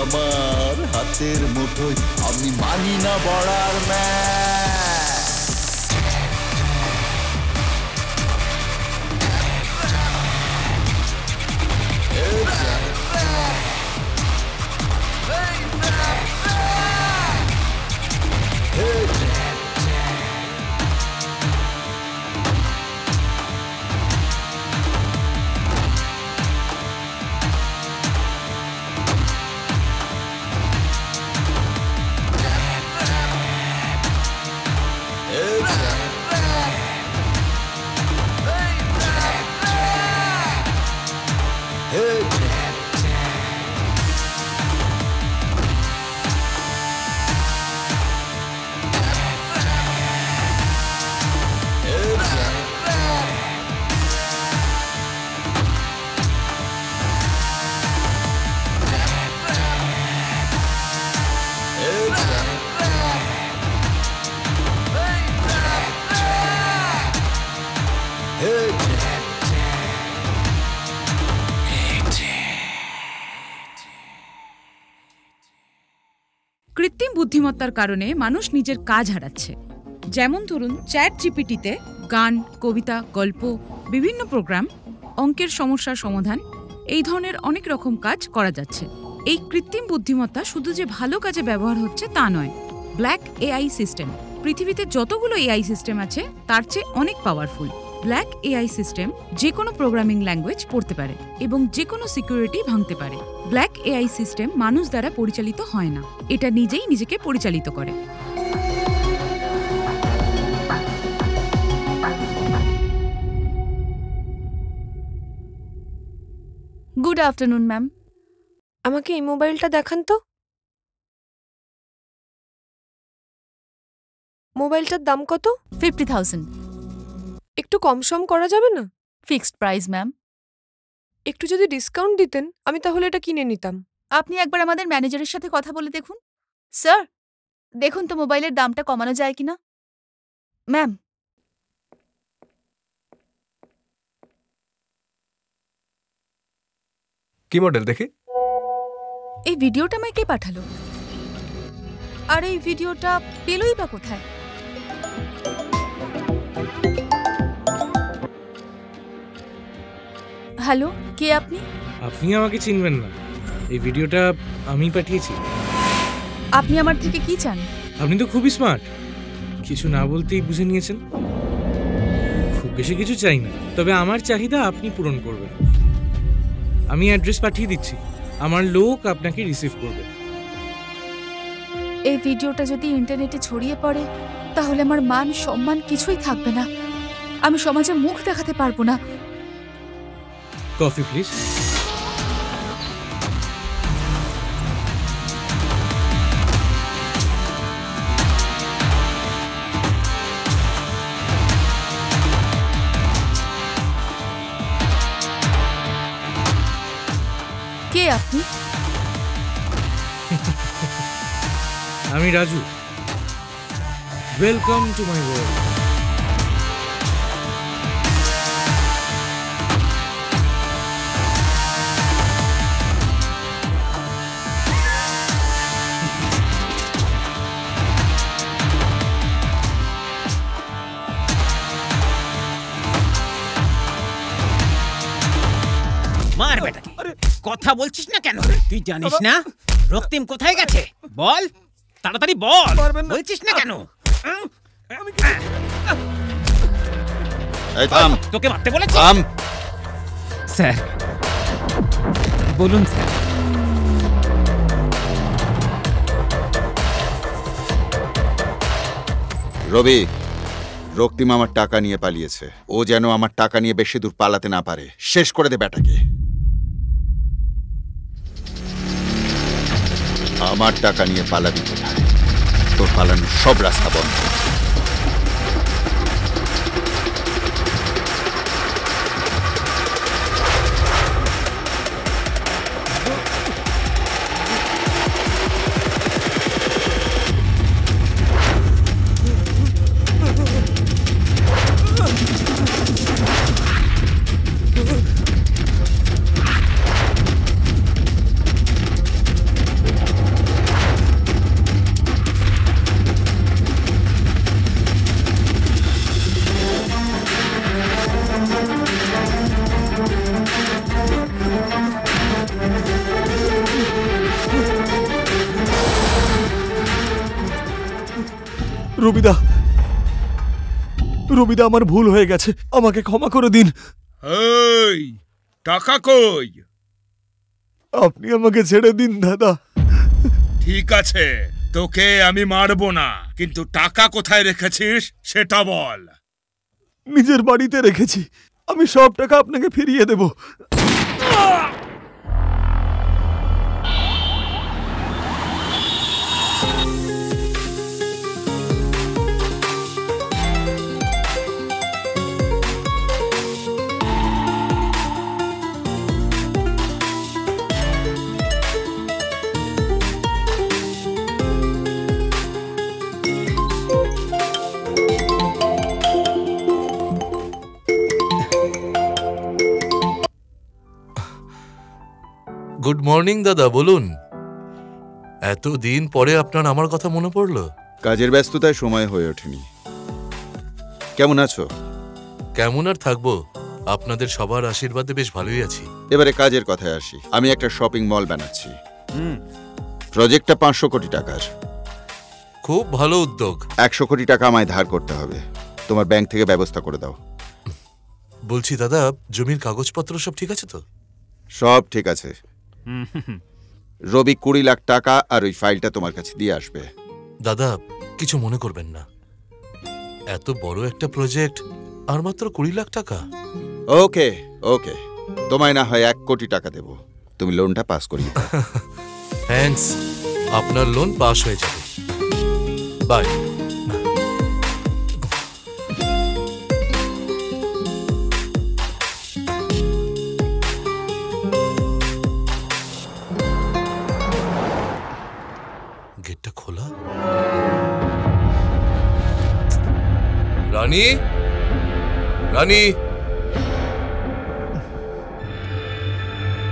আমার হাতের মুঠোয়, আমি মানি না বড়ার ম্যাচ। কৃত্রিম বুদ্ধিমত্তার কারণে মানুষ নিজের কাজ হারাচ্ছে। যেমন ধরুন চ্যাট জিপিটিতে গান, কবিতা, গল্প, বিভিন্ন প্রোগ্রাম, অঙ্কের সমস্যার সমাধান, এই ধরনের অনেক রকম কাজ করা যাচ্ছে। এই কৃত্রিম বুদ্ধিমত্তা শুধু যে ভালো কাজে ব্যবহার হচ্ছে তা নয়। ব্ল্যাক এআই সিস্টেম, পৃথিবীতে যতগুলো এআই সিস্টেম আছে তার চেয়ে অনেক পাওয়ারফুল। ব্ল্যাক এআই সিস্টেম যে কোনো প্রোগ্রামিং ল্যাঙ্গুয়েজ পড়তে পারে এবং যে কোনো সিকিউরিটি ভাঙতে পারে। ব্ল্যাক এআই সিস্টেম মানুষ দ্বারা পরিচালিত হয় না, এটা নিজেই নিজেকে পরিচালিত করে। Good afternoon ma'am. আমাকে এই মোবাইলটা দেখান তো। মোবাইলটার দাম কত? 50,000। একটু কম সম করা যাবে না? Fixed price ma'am. একটু যদি ডিসকাউন্ট দিতেন আমি তাহলে এটা কিনে নিতাম। আপনি একবার আমাদের ম্যানেজারের সাথে কথা বলে দেখুন। স্যার, দেখুন তো মোবাইলের দামটা কমানো যায় কিনা। ম্যাম, কি মডেল দেখি? এই ভিডিওটা আমায় কে পাঠালো? আর এই ভিডিওটা পেলই বা কোথায়? হ্যালো, কে আপনি? আপনি আমাকে চিনবেন না, এই ভিডিওটা আমি পাঠিয়েছি। আপনি আমার থেকে কি চান? আপনি তো খুবই স্মার্ট, কিছু না বলতেই বুঝে নিয়েছেন। খুব বেশি কিছু চাই না, তবে আমার চাহিদা আপনি পূরণ করবেন। আমি অ্যাড্রেস পাঠিয়ে দিচ্ছি, আমার লোক আপনাকে রিসিভ করবে। এই ভিডিওটা যদি ইন্টারনেটে ছড়িয়ে পড়ে তাহলে আমার মান সম্মান কিছুই থাকবে না, আমি সমাজে মুখ দেখাতে পারবো না। Coffee please. কে আপনি? আমি Raju, welcome to my world. মার বেটাকে, কথা বলছিস না কেন? তুই জানিস না রক্তিম কোথায় গেছে? বল তাড়াতাড়ি বল, বলছিস না কেন? তোকে মারতে বলেছি। স্যার বলুন স্যার। রবি, রক্তিম আমার টাকা নিয়ে পালিয়েছে। ও যেন আমার টাকা নিয়ে বেশি দূর পালাতে না পারে। শেষ করে দে বেটাকে। আমার টাকা নিয়ে পালাবি কোথায়? তোর পালানোর সব রাস্তা বন্ধ। রবিদা, রবিদা, আমার ভুল হয়ে গেছে, আমাকে ক্ষমা করে দিন। এই টাকা কই? আপনি আমাকে ছেড়ে দিন দাদা। ঠিক আছে, তোকে আমি মারবো না, কিন্তু টাকা কোথায় রেখেছিস সেটা বল। নিজের বাড়িতে রেখেছি, আমি সব টাকা আপনাকে ফিরিয়ে দেব। গুড মর্নিং দাদা, বলুন। এতদিন পরে আপনার আমার কথা মনে পড়লো? কাজের ব্যস্ততায় সময় হয়ে ওঠেনি। কেমন আছো? কেমন আর থাকবো, আপনাদের সবার আশীর্বাদে বেশ ভালোই আছি। এবারে কাজের কথায় আসি। আমি একটা শপিং মল বানাচ্ছি। প্রজেক্টটা 500 কোটি টাকার। খুব ভালো উদ্যোগ। 100 কোটি টাকা আমায় ধার করতে হবে, তোমার ব্যাংক থেকে ব্যবস্থা করে দাও। বলছি দাদা, জমির কাগজপত্র সব ঠিক আছে তো? সব ঠিক আছে। রবি 20 লাখ টাকা আর ওই ফাইলটা তোমার কাছে দিয়ে আসবে। দাদা, কিছু মনে করবেন না, এত বড় একটা প্রজেক্ট আর মাত্র 20 লাখ টাকা। ওকে ওকে, তোমায় না হয় 1 কোটি টাকা দেব, তুমি লোনটা পাস করিয়ে দাও। থ্যাঙ্কস, আপনার লোন পাস হয়ে যাবে। বাই। গেটটা খোলা। রানী, রানী,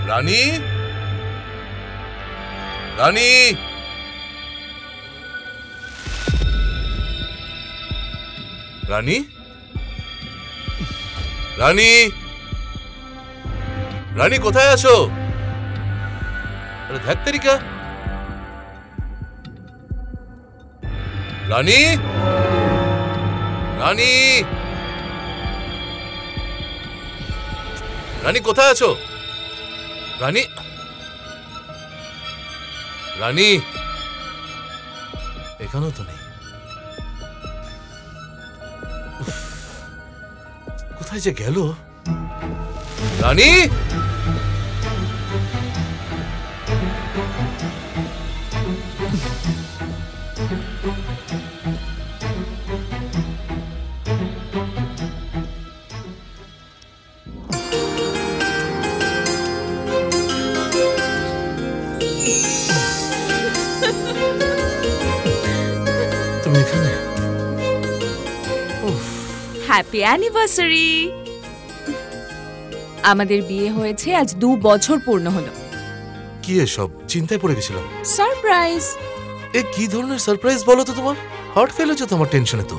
রানী, রানী, রানী, রানী, রানী, কোথায় আছো? আরে ধ্যাত তেরিকা। রানী, রানী, রানী, কোথায় আছো? রানী, রানী, এখানেও তো নেই। উফ, কোথায় যে গেল? রানী, তুমি এখানে? Happy anniversary. আমাদের বিয়ে হয়েছে আজ 2 বছর পূর্ণ হলো। কি এসব? চিন্তায় পড়ে গেছিলাম। সারপ্রাইজ। এ কি ধরনের সারপ্রাইজ বলো তো? তোমার হার্ট ফেল হচ্ছে তোমার টেনশনে তো।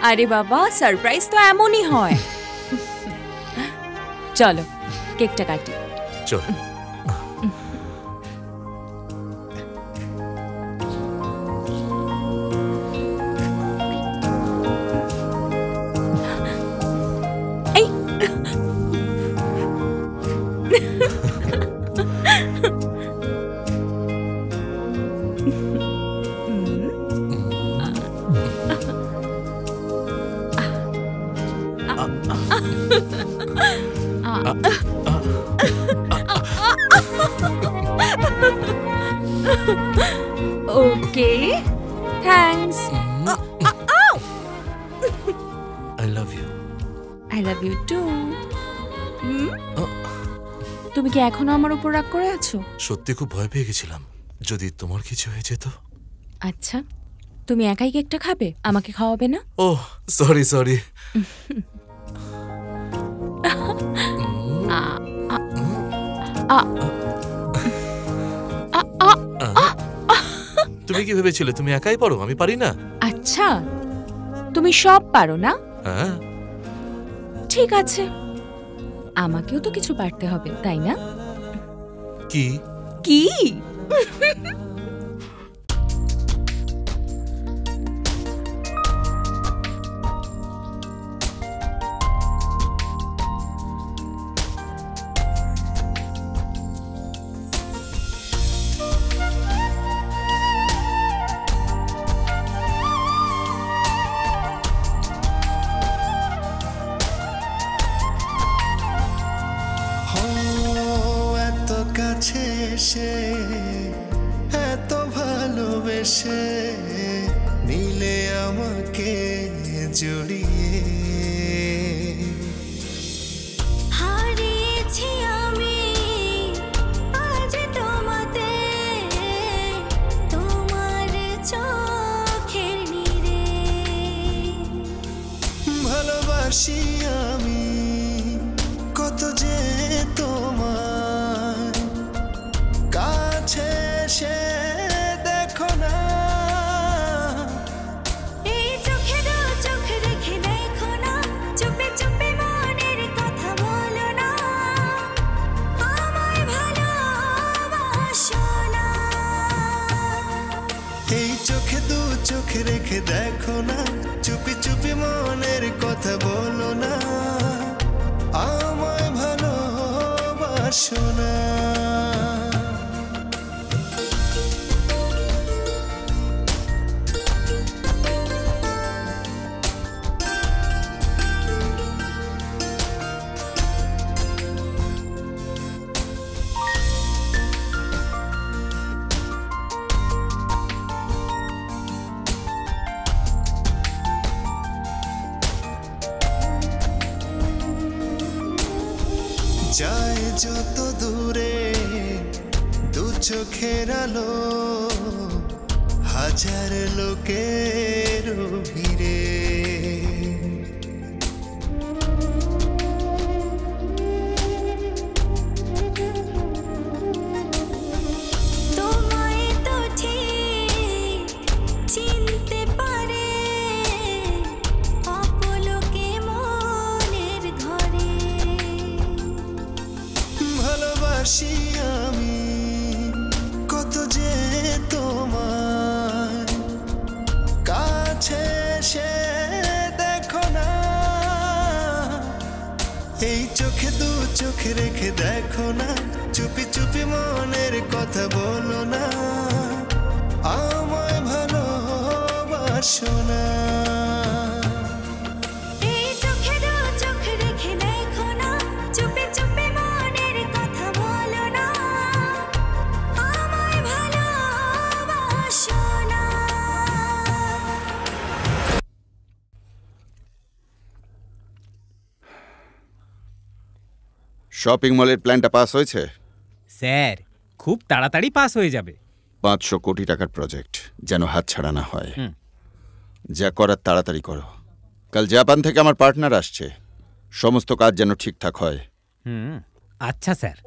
আরে বাবা, সারপ্রাইজ তো এমনই হয়। চলো কেকটা কাটি। চল। এই okay, thanks. I love you. I love you too. তুমি কি এখনো আমার উপর রাগ করে আছো? সত্যি খুব ভয় পেয়ে গেছিলাম, যদি তোমার কিছু হয়ে যেত। আচ্ছা, তুমি একাই কেকটা খাবে, আমাকে খাওয়াবে না? Oh sorry sorry. তুমি কি ভেবেছিলে তুমি একাই পারো, আমি পারি না? আচ্ছা, তুমি সব পারো না? হ্যাঁ। ঠিক আছে, আমাকেও তো কিছু পারতে হবে, তাই না? কি? কি? বুকে জড়িয়ে হারিয়েছি আমি আজ তোমাতে, তোমার চোখের নীরে। ভালোবাসি আমি কত যে তোমার, কাছে সে দেখো না। এই চোখে দু চোখ রেখে দেখো না, চুপে চুপে মনের কথা বলো না, আমায় ভালোবাসো না। এই চোখে দু চোখ রেখে দেখো না, চুপি চুপি মনের কথা বলো না, আমায় ভালোবাসো না। যায় যত দূরে দু চোখের আলো, হাজার লোকের ভিড়ে। তোমায় তো ঠিক চিনতে পারে অপলোকে মনের ঘরে। ভালোবাসি আমি কত যে তোমার, কাছে সে দেখো না। এই চোখে দু চোখ রেখে দেখো না, চুপি চুপি মনের কথা বলো না, আমায় ভালোবাসো না। এই চোখে দু চোখ রেখে দেখো না, চুপে চুপে মনের কথা বলো না, আমায় ভালোবাসো না। শপিং মলের প্ল্যানটা পাস হয়েছে? স্যার খুব তাড়াতাড়ি পাস হয়ে যাবে। 500 কোটি টাকার প্রজেক্ট, যেন হাত ছাড়া না হয়। যা করার তাড়াতাড়ি করো। কাল জাপান থেকে আমার পার্টনার আসছে, সমস্ত কাজ যেন ঠিকঠাক হয়। আচ্ছা স্যার।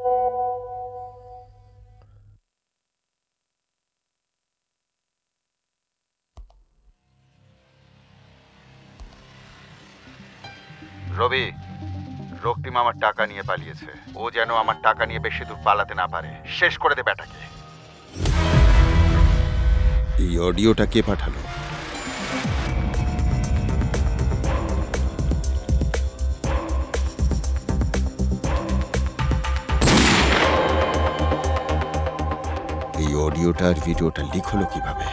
রবি, রক্তিম আমার টাকা নিয়ে পালিয়েছে। ও যেন আমার টাকা নিয়ে বেশি দূর পালাতে না পারে। শেষ করে দে ব্যাটাকে। এই অডিওটা কে পাঠালো? এই অডিওটা আর ভিডিওটা লিক হলো কিভাবে?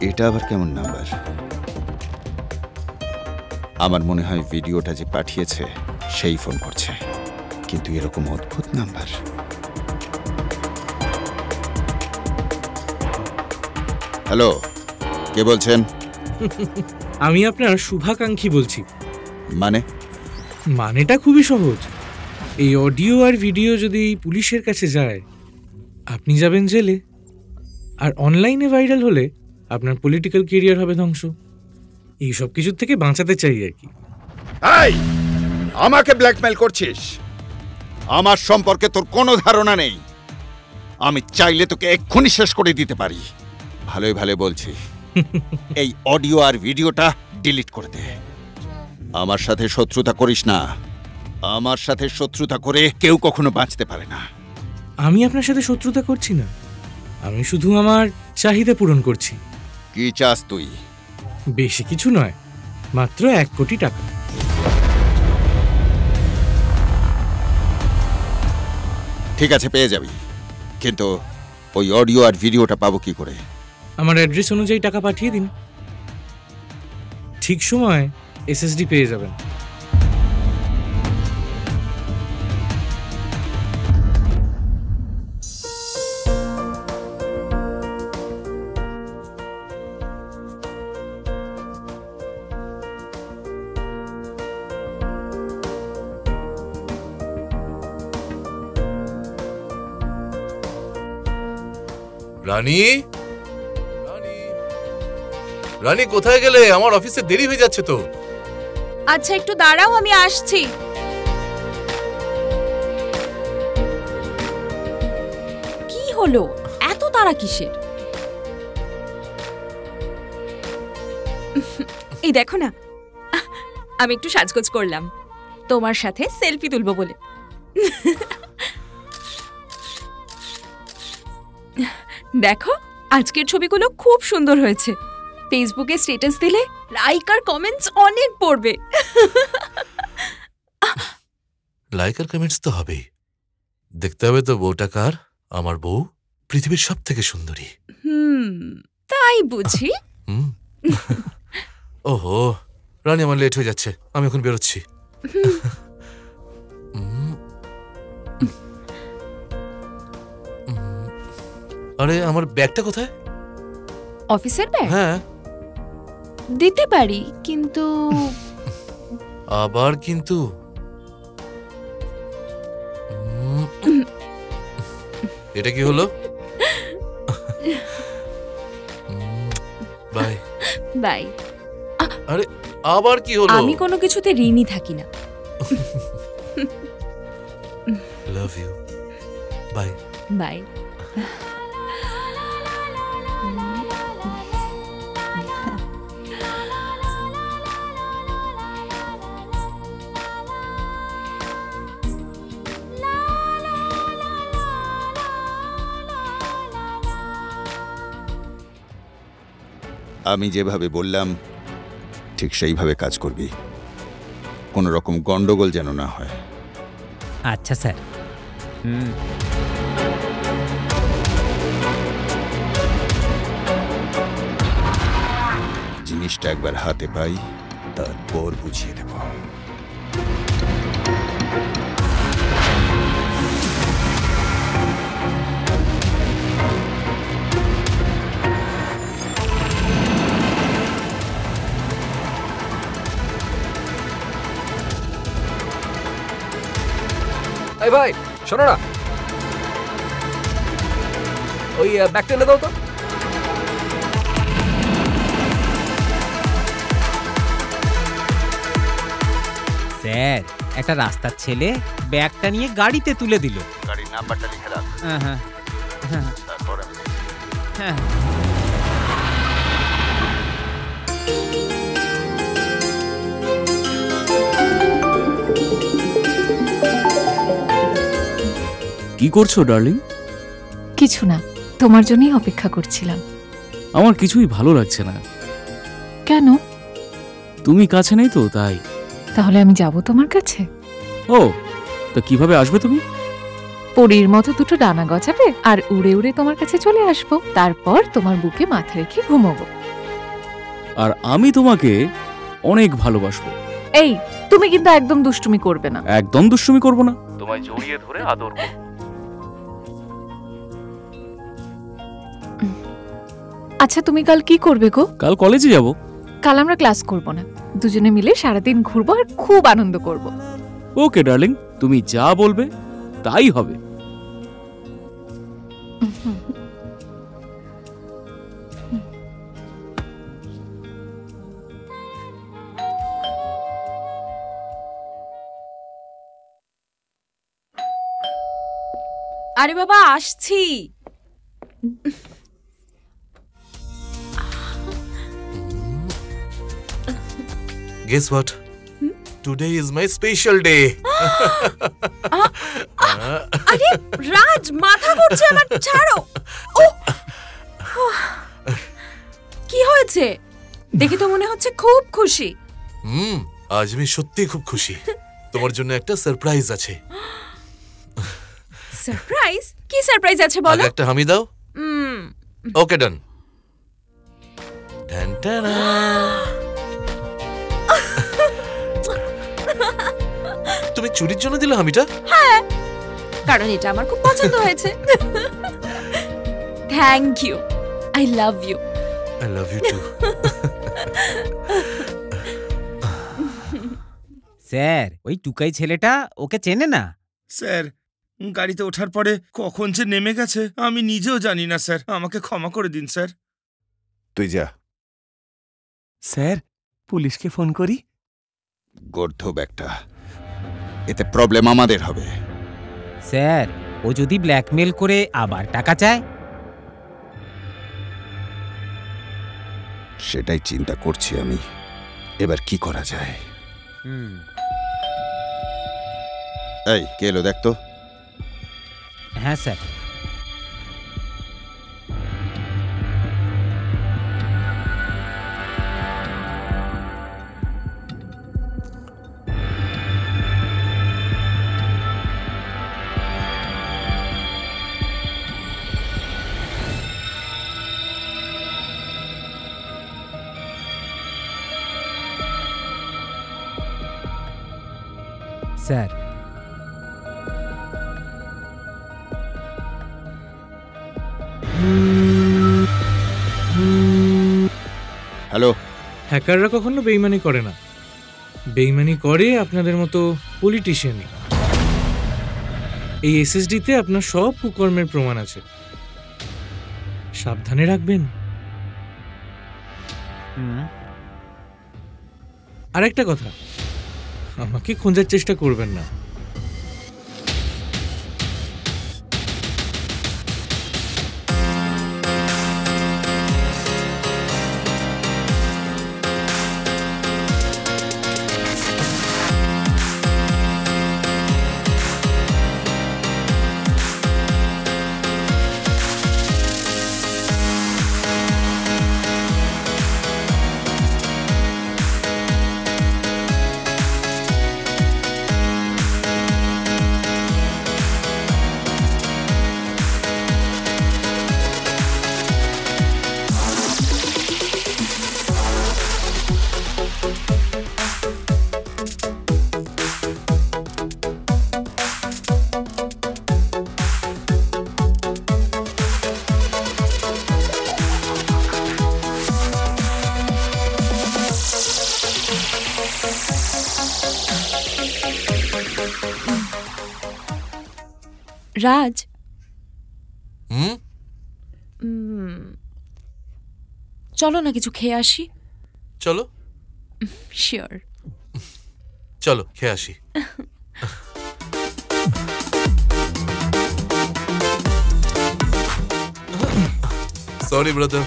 এটা আবার কেমন নাম্বার? আমার মনে হয় ভিডিওটা যে পাঠিয়েছে সেই ফোন করছে, কিন্তু এরকম অদ্ভুত নাম্বার। হ্যালো, কে বলছেন? আমি আপনার শুভাকাঙ্ক্ষী বলছি। মানে? মানেটা খুবই সহজ। এই অডিও আর ভিডিও যদি পুলিশের কাছে যায়, আপনি যাবেন জেলে, আর অনলাইনে ভাইরাল হলে আপনার পলিটিক্যাল ক্যারিয়ার হবে ধ্বংস। এই সব কিছুর থেকে বাঁচাতে চাই আর কি। এই, আমাকে ব্ল্যাকমেল করছিস? আমার সম্পর্কে তোর কোনো ধারণা নেই। আমি চাইলে তোকে এক্ষুনি শেষ করে দিতে পারি। ভালোই ভালো বলছি, এই অডিও আর ভিডিওটা ডিলিট করে দে। আমার সাথে শত্রুতা করিস না। আমার সাথে শত্রুতা করে কেউ কখনো বাঁচতে পারে না। আমি আপনার সাথে শত্রুতা করছি না, আমি শুধু আমার চাহিদা পূরণ করছি। কি চাস তুই? বেশি কিছু নয়, মাত্র 1 কোটি টাকা। ঠিক আছে, পেয়ে যাবি, কিন্তু ওই অডিও আর ভিডিওটা পাবো কি করে? আমার অ্যাড্রেস অনুযায়ী টাকা পাঠিয়ে দিন, ঠিক সময় এসএসডি পেয়ে যাবেন। রানী, রানী কোথায় গেলে? আমার অফিসে দেরি হয়ে যাচ্ছে তো। আচ্ছা একটু দাঁড়াও, আমি আসছি। কি হলো, এত তাড়া কিসের? এই দেখো না, আমি একটু সাজগোজ করলাম তোমার সাথে সেলফি তুলবো বলে। দেখো, আজকের ছবিগুলো খুব সুন্দর হয়েছে। ফেসবুকে স্ট্যাটাস দিলে লাইক আর কমেন্টস অনেক পড়বে। লাইক আর কমেন্টস তো হবেই, দেখতে হবে তো বউটা কার। আমার বউ পৃথিবীর সব থেকে সুন্দরী। তাই বুঝি। ওহো রানী, আমার লেট হয়ে যাচ্ছে, আমি এখন বেরোচ্ছি। আরে আমার ব্যাগটা কোথায়? অফিসের ব্যাগ? হ্যাঁ দিতে পারি, কিন্তু আবার কিন্তু? এটা কি হলো? Bye bye. আরে আবার কি হলো? আমি কোনো কিছুতে ঋণী থাকি না। Love you. Bye bye. আমি যেভাবে বললাম ঠিক সেইভাবে কাজ করবি, কোনো রকম গন্ডগোল যেন না হয়। আচ্ছা স্যার। জিনিসটা একবার হাতে পাই, তারপর বুঝিয়ে দেব। এই ভাই শোনো না, ওই ব্যাগটা এনে দাও তো। স্যার, একটা রাস্তার ছেলে ব্যাগটা নিয়ে গাড়িতে তুলে দিল। গাড়ির নাম্বারটা লিখে রাখ। হ্যাঁ, তারপর আমি হ্যাঁ। কি করছো ডার্লিং? কিছু না, তোমার জন্যই অপেক্ষা করছিলাম। আমার কিছুই ভালো লাগছে না। কেন? তুমি কাছে নেই তো তাই। তাহলে আমি যাব তোমার কাছে? ও, তা কিভাবে আসবে তুমি? পরীর মতো দুটো ডানা গজাবে আর উড়ে উড়ে তোমার কাছে চলে আসবো। তারপর তোমার বুকে মাথা রেখে ঘুমাবো। আর আমি তোমাকে অনেক ভালোবাসবো। এই, তুমি কিন্তু একদম দুষ্টুমি করবে না। একদম দুষ্টুমি করব না, তোমায় জড়িয়ে ধরে আদর করব। আচ্ছা, তুমি কাল কি করবে গো? কাল কলেজে যাব। কাল আমরা ক্লাস করব না, দুজনে মিলে সারাদিন ঘুরবো আর খুব আনন্দ করব। ওকে ডার্লিং, তুমি যা বলবে তাই হবে। আরে বাবা, আসছি। Guess what? Today is my special day. আরে রাজ, মাথা ঘুরছে আমার, ছাড়ো। কি হয়েছে? দেখে তো মনে হচ্ছে খুব খুশি। আজ আমি সত্যি খুব খুশি। তোমার জন্য একটা সারপ্রাইজ আছে। সারপ্রাইজ? কি সারপ্রাইজ আছে বলো? আগে একটা হামি দাও। ওকে ডান। টান টান। তুমি চুরির জন্য দিলে হামিটা? হ্যাঁ, কারণ এটা আমার খুব পছন্দ হয়েছে। Thank you. I love you. I love you too. Sir, ওই টুকাই ছেলেটা ওকে চেনে না। স্যার, গাড়িতে ওঠার পরে কখন যে নেমে গেছে আমি নিজেও জানি না স্যার, আমাকে ক্ষমা করে দিন স্যার। তুই যা। স্যার, পুলিশকে ফোন করি? গর্ধব একটা, এতে প্রবলেম আমাদের হবে। স্যার, ও যদি ব্ল্যাকমেল করে আবার টাকা চায়? সেটাই চিন্তা করছি আমি, এবার কি করা যায়। এই কে এলো দেখ তো। হ্যাঁ স্যার। Sir, hello. হ্যাকাররা কখনো বেইমানি করে না, বেইমানি করে আপনাদের মতো পলিটিশিয়ানই। এই এসএসডিতে আপনার সব কুকর্মের প্রমাণ আছে, সাবধানে রাখবেন। আর একটা কথা, আমাকে খোঁজার চেষ্টা করবেন না। রাজ, চলো না কিছু খেয়ে আসি। চলো। শিওর। চলো খেয়ে আসি। Sorry brother.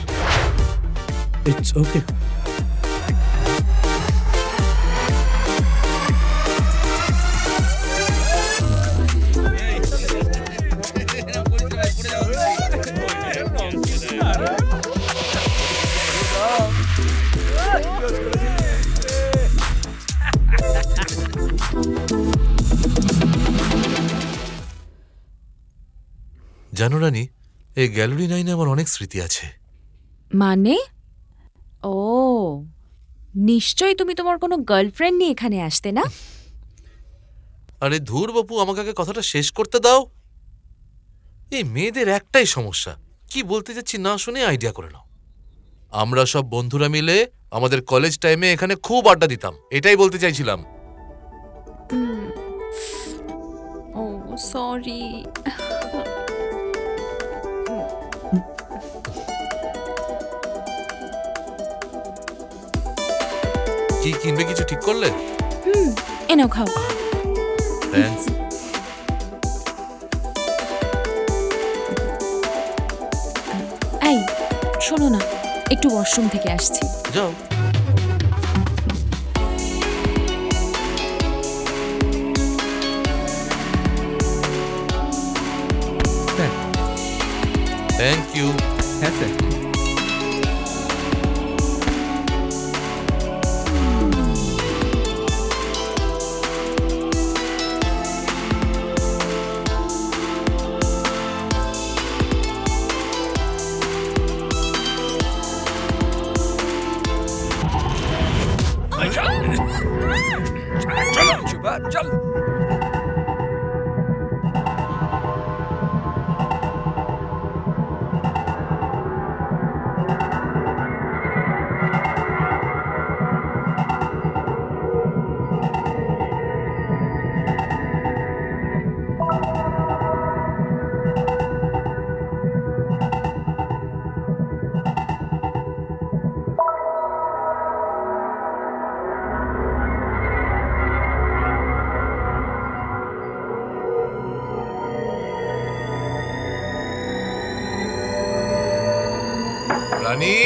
It's okay. জানো রানী, এই গ্যালারি 9-এ আমার অনেক স্মৃতি আছে। মানে? ও, নিশ্চয়ই তুমি তোমার কোনো গার্লফ্রেন্ড নিয়ে এখানে আসতে না? আরে ধুর বাপু, আমাকে আগে কথাটা শেষ করতে দাও। এই মেয়েদের একটাই সমস্যা, কি বলতে যাচ্ছি না শুনে আইডিয়া করে নাও। আমরা সব বন্ধুরা মিলে আমাদের কলেজ টাইমে এখানে খুব আড্ডা দিতাম, এটাই বলতে চাইছিলাম। ও সরি। কি কিনবে, কিছু ঠিক করলে? এনাও খাও। থ্যাঙ্কস। এই শোনো না, একটু ওয়াশরুম থেকে আসছি। যাও। Thank you. হ্যাঁ স্যার। চল। রানী,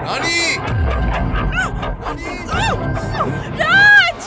রানী, রানী, রাজ!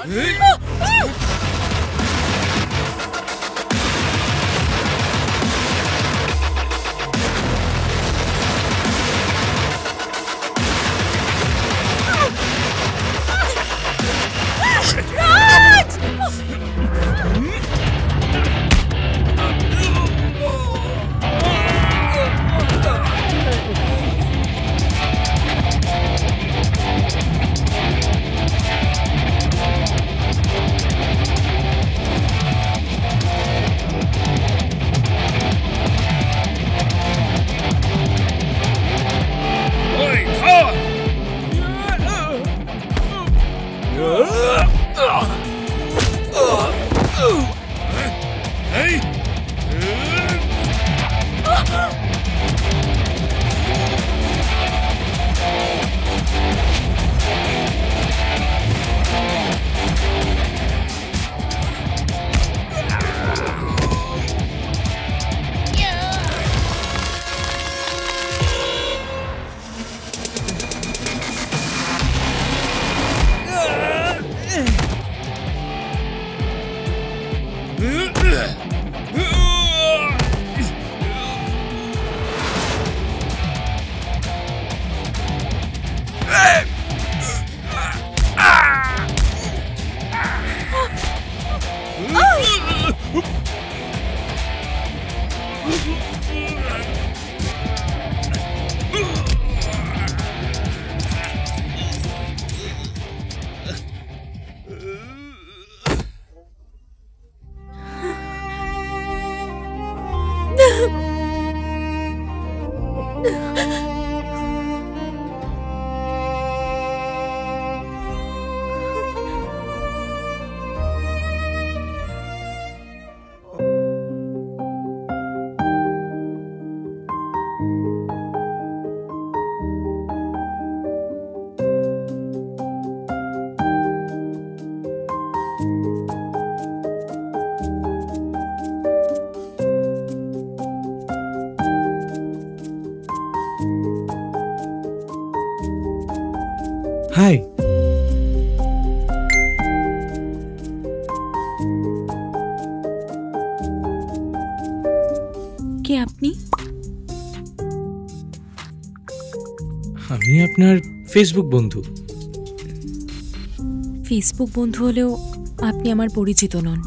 হাই। কে আপনি? আমি আপনার ফেসবুক বন্ধু। ফেসবুক বন্ধু হলেও আপনি আমার পরিচিত নন।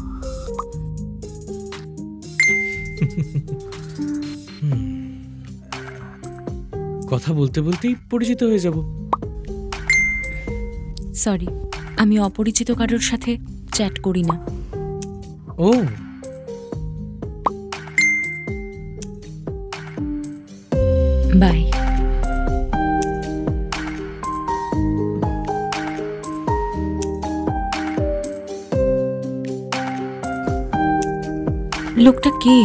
কথা বলতে বলতেই পরিচিত হয়ে যাব। সরি, আমি অপরিচিত কারোর সাথে চ্যাট করি না। ও, বাই। লোকটা কে?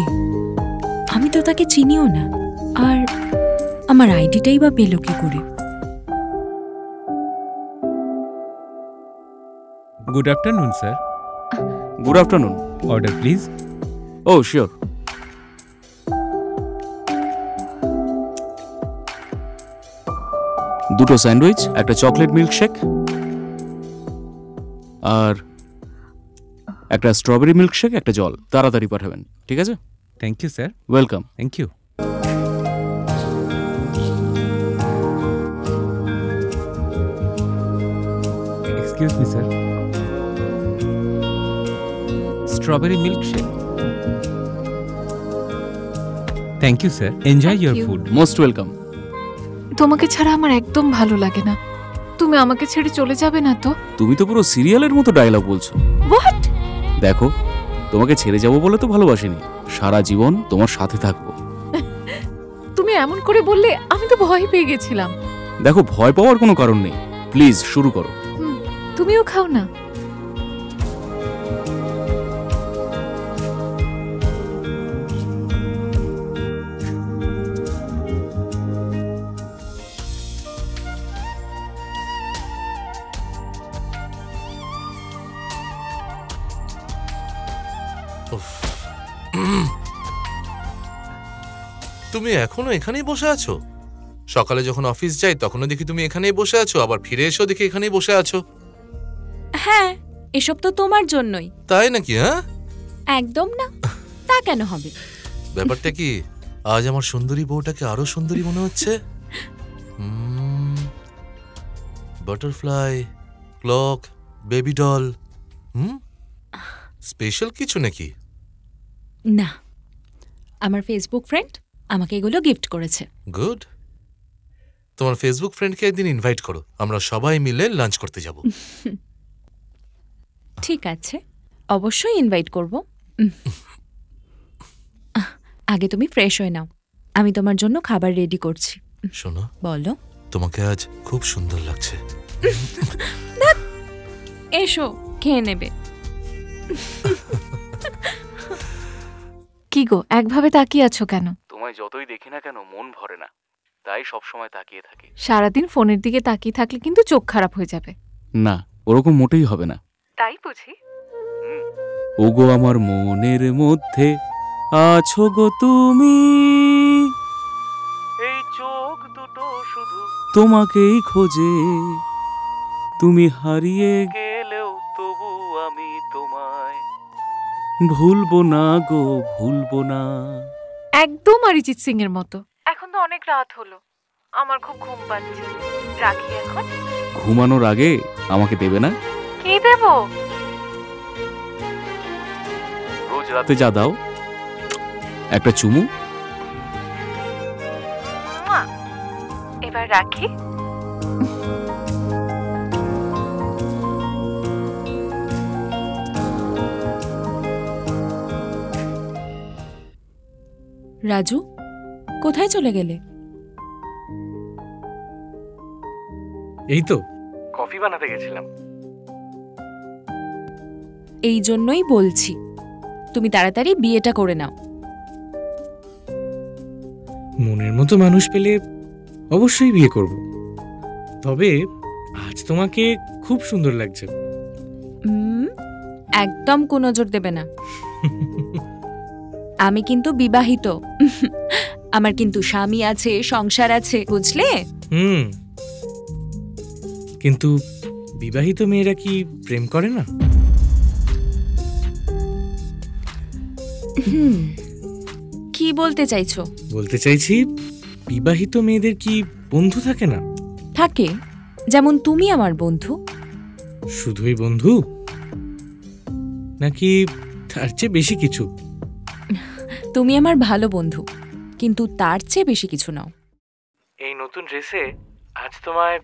আমি তো তাকে চিনিও না, আর আমার আইডিটাই বা পেল কি করে? Good afternoon, sir. Good afternoon. Order, please. Oh, sure. দুটো স্যান্ডউইচ, একটা চকলেট মিল্কশেক আর একটা স্ট্রবেরি মিল্কশেক, একটা জল। তাড়াতাড়ি পাঠাবেন, ঠিক আছে? Thank you, sir. Welcome. Thank you. Excuse me, sir. Strawberry milkshake. Thank you, sir. Enjoy your food. Most welcome. তোমাকে ছাড়া আমার একদম ভালো লাগে না। তুমি আমাকে ছেড়ে চলে যাবে না তো? তুমি তো পুরো সিরিয়ালের মতো ডায়লগ বলছো। হোয়াট? দেখো, তোমাকে ছেড়ে যাবো বলে তো ভালোবাসিনি, সারা জীবন তোমার সাথে থাকবো। তুমি এমন করে বললে আমি তো ভয় পেয়ে গেছিলাম। দেখো, ভয় পাওয়ার কোনো কারণ নেই, প্লিজ শুরু করো। তুমিও খাও না। তুমি এখনো এখানেই বসে আছো? সকালে যখন অফিস যাই তখনও দেখি তুমি এখানেই বসে আছো, আবার ফিরে এসেও দেখি এখানেই বসে আছো। হ্যাঁ, এসব তো তোমার জন্যই। তাই নাকি? হ্যাঁ, একদম না। তা কেন হবে? ব্যাপারটা কি, আজ আমার সুন্দরী বউটাকে আরো সুন্দরী মনে হচ্ছে। Butterfly, clock, baby doll, special কিছু নাকি? না, আমার ফেসবুক ফ্রেন্ড আমাকে এগুলো গিফট করেছে। গুড। তোমার ফেসবুক ফ্রেন্ডকে একদিন ইনভাইট করো, আমরা সবাই মিলে লাঞ্চ করতে যাব। ঠিক আছে, অবশ্যই ইনভাইট করব। আগে তুমি ফ্রেশ হয়ে নাও, আমি তোমার জন্য খাবার রেডি করছি। শোনো, বলো। তোমাকে আজ খুব সুন্দর লাগছে। এসো, খেয়ে নেবে। কি গো, একভাবে তাকিয়ে আছো কেন? তোমায় যতই দেখি না কেন মন ভরে না, তাই সব সময় তাকিয়ে থাকি। সারাদিন ফোনের দিকে তাকিয়ে থাকলে কিন্তু চোখ খারাপ হয়ে যাবে। না, ওরকম মোটেই হবে না। তাই বুঝি? ওগো আমার মনের মধ্যে আছো গো তুমি, এই চোখ দুটো শুধু তোমাকেই খোঁজে, তুমি হারিয়ে গেলেও তবু আমি তোমায় ভুলবো না গো, ভুলবো না। একদম অরিজিৎ সিং এর মতো। এখন তো অনেক রাত হলো, আমার খুব ঘুম পাচ্ছে, রাখি এখন। ঘুমানোর আগে আমাকে দেবে না? কি দেব? রোজ রাতে যা দাও, একটা চুমু। এবার রাখি। রাজু, কোথায় চলে গেলে? এই তো কফি বানাতে গেছিলাম। এই জন্যই বলছি, তুমি তাড়াতাড়ি বিয়েটা করে নাও। মনের মতো মানুষ পেলে অবশ্যই বিয়ে করব, তবে আজ তোমাকে খুব সুন্দর লাগছে। একদম কুনজর দেবে না। আমি কিন্তু বিবাহিত, আমার কিন্তু স্বামী আছে, সংসার আছে, বুঝলে? কিন্তু বিবাহিত মেয়েরা কি প্রেম করে না? কি বলতে চাইছো? বলতে চাইছি, বিবাহিত মেয়েদের কি বন্ধু থাকে না? থাকে, যেমন তুমি আমার বন্ধু। শুধুই বন্ধু নাকি তার চেয়ে বেশি কিছু? তুমি আমার ভালো বন্ধু, কিন্তু তার চেয়ে বেশি কিছু নাও। এই নতুন ড্রেসে আজ তোমায়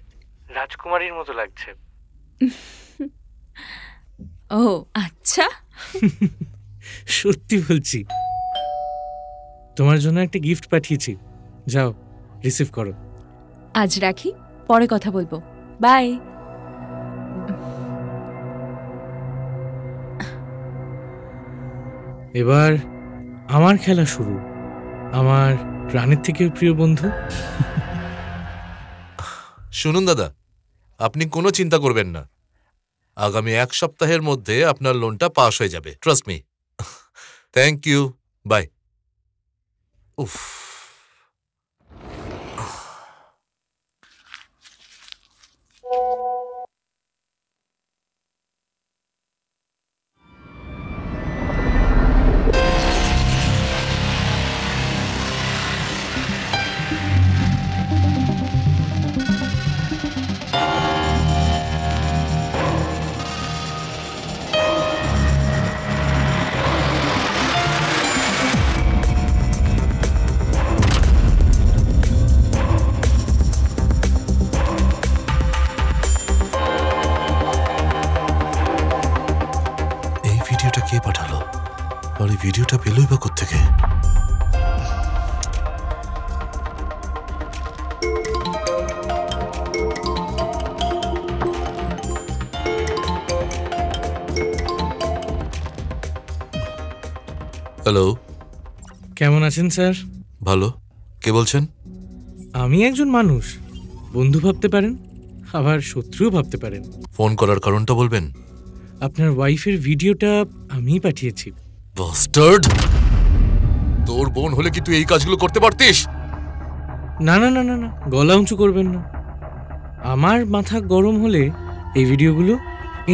রাজকুমারীর মতো লাগছে। ও আচ্ছা। সত্যি বলছি, তোমার জন্য একটা গিফট পাঠিয়েছি, যাও রিসিভ করো। আজ রাখি, পরে কথা বলবো, বাই। এবার আমার খেলা শুরু, আমার প্রাণের থেকেও প্রিয় বন্ধু। শুনুন দাদা, আপনি কোনো চিন্তা করবেন না, আগামী 1 সপ্তাহের মধ্যে আপনার লোনটা পাস হয়ে যাবে, trust me. Thank you, bye. উফ, ভিডিওটা পেলই বা কোত্থেকে? হ্যালো, কেমন আছেন স্যার? ভালো। কে বলছেন? আমি একজন মানুষ, বন্ধু ভাবতে পারেন, আবার শত্রুও ভাবতে পারেন। ফোন করার কারণটা বলবেন? আপনার ওয়াইফের ভিডিওটা আমিই পাঠিয়েছি। বাস্টার্ড! তোর বোন হলে কি তুই এই কাজগুলো করতে পারতিস? না না না না না, গলা উঁচু করবেন না। আমার মাথা গরম হলে এই ভিডিওগুলো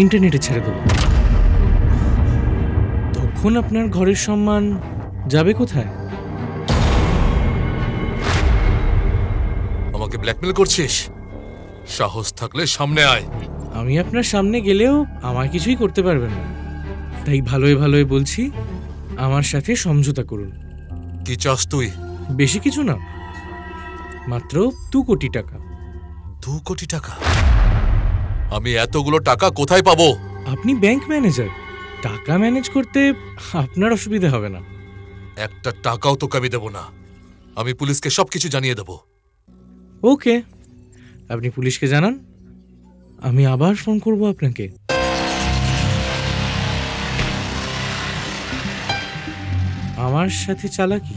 ইন্টারনেটে ছেড়ে দেব। তখন আপনার ঘরের সম্মান যাবে কোথায়? আমাকে ব্ল্যাকমেল করছিস? সাহস থাকলে সামনে আয়। আমি আপনার সামনে গেলেও আমার কিছুই করতে পারবেন না, তাই ভালোই ভালোই বলছি, আমার সাথে সমঝোতা করুন। কি চাস তুই? বেশি কিছু না, মাত্র 2 কোটি টাকা। 2 কোটি টাকা? আমি এতগুলো টাকা কোথায় পাবো? আপনি ব্যাংক ম্যানেজার, টাকা ম্যানেজ করতে আপনার অসুবিধা হবে না। একটা টাকাও তোকে আমি দেব না। আমি পুলিশকে সবকিছু জানিয়ে দেব। ওকে, আপনি পুলিশকে জানান, আমি আবার ফোন করব আপনাকে। আমার সাথে চালাকি?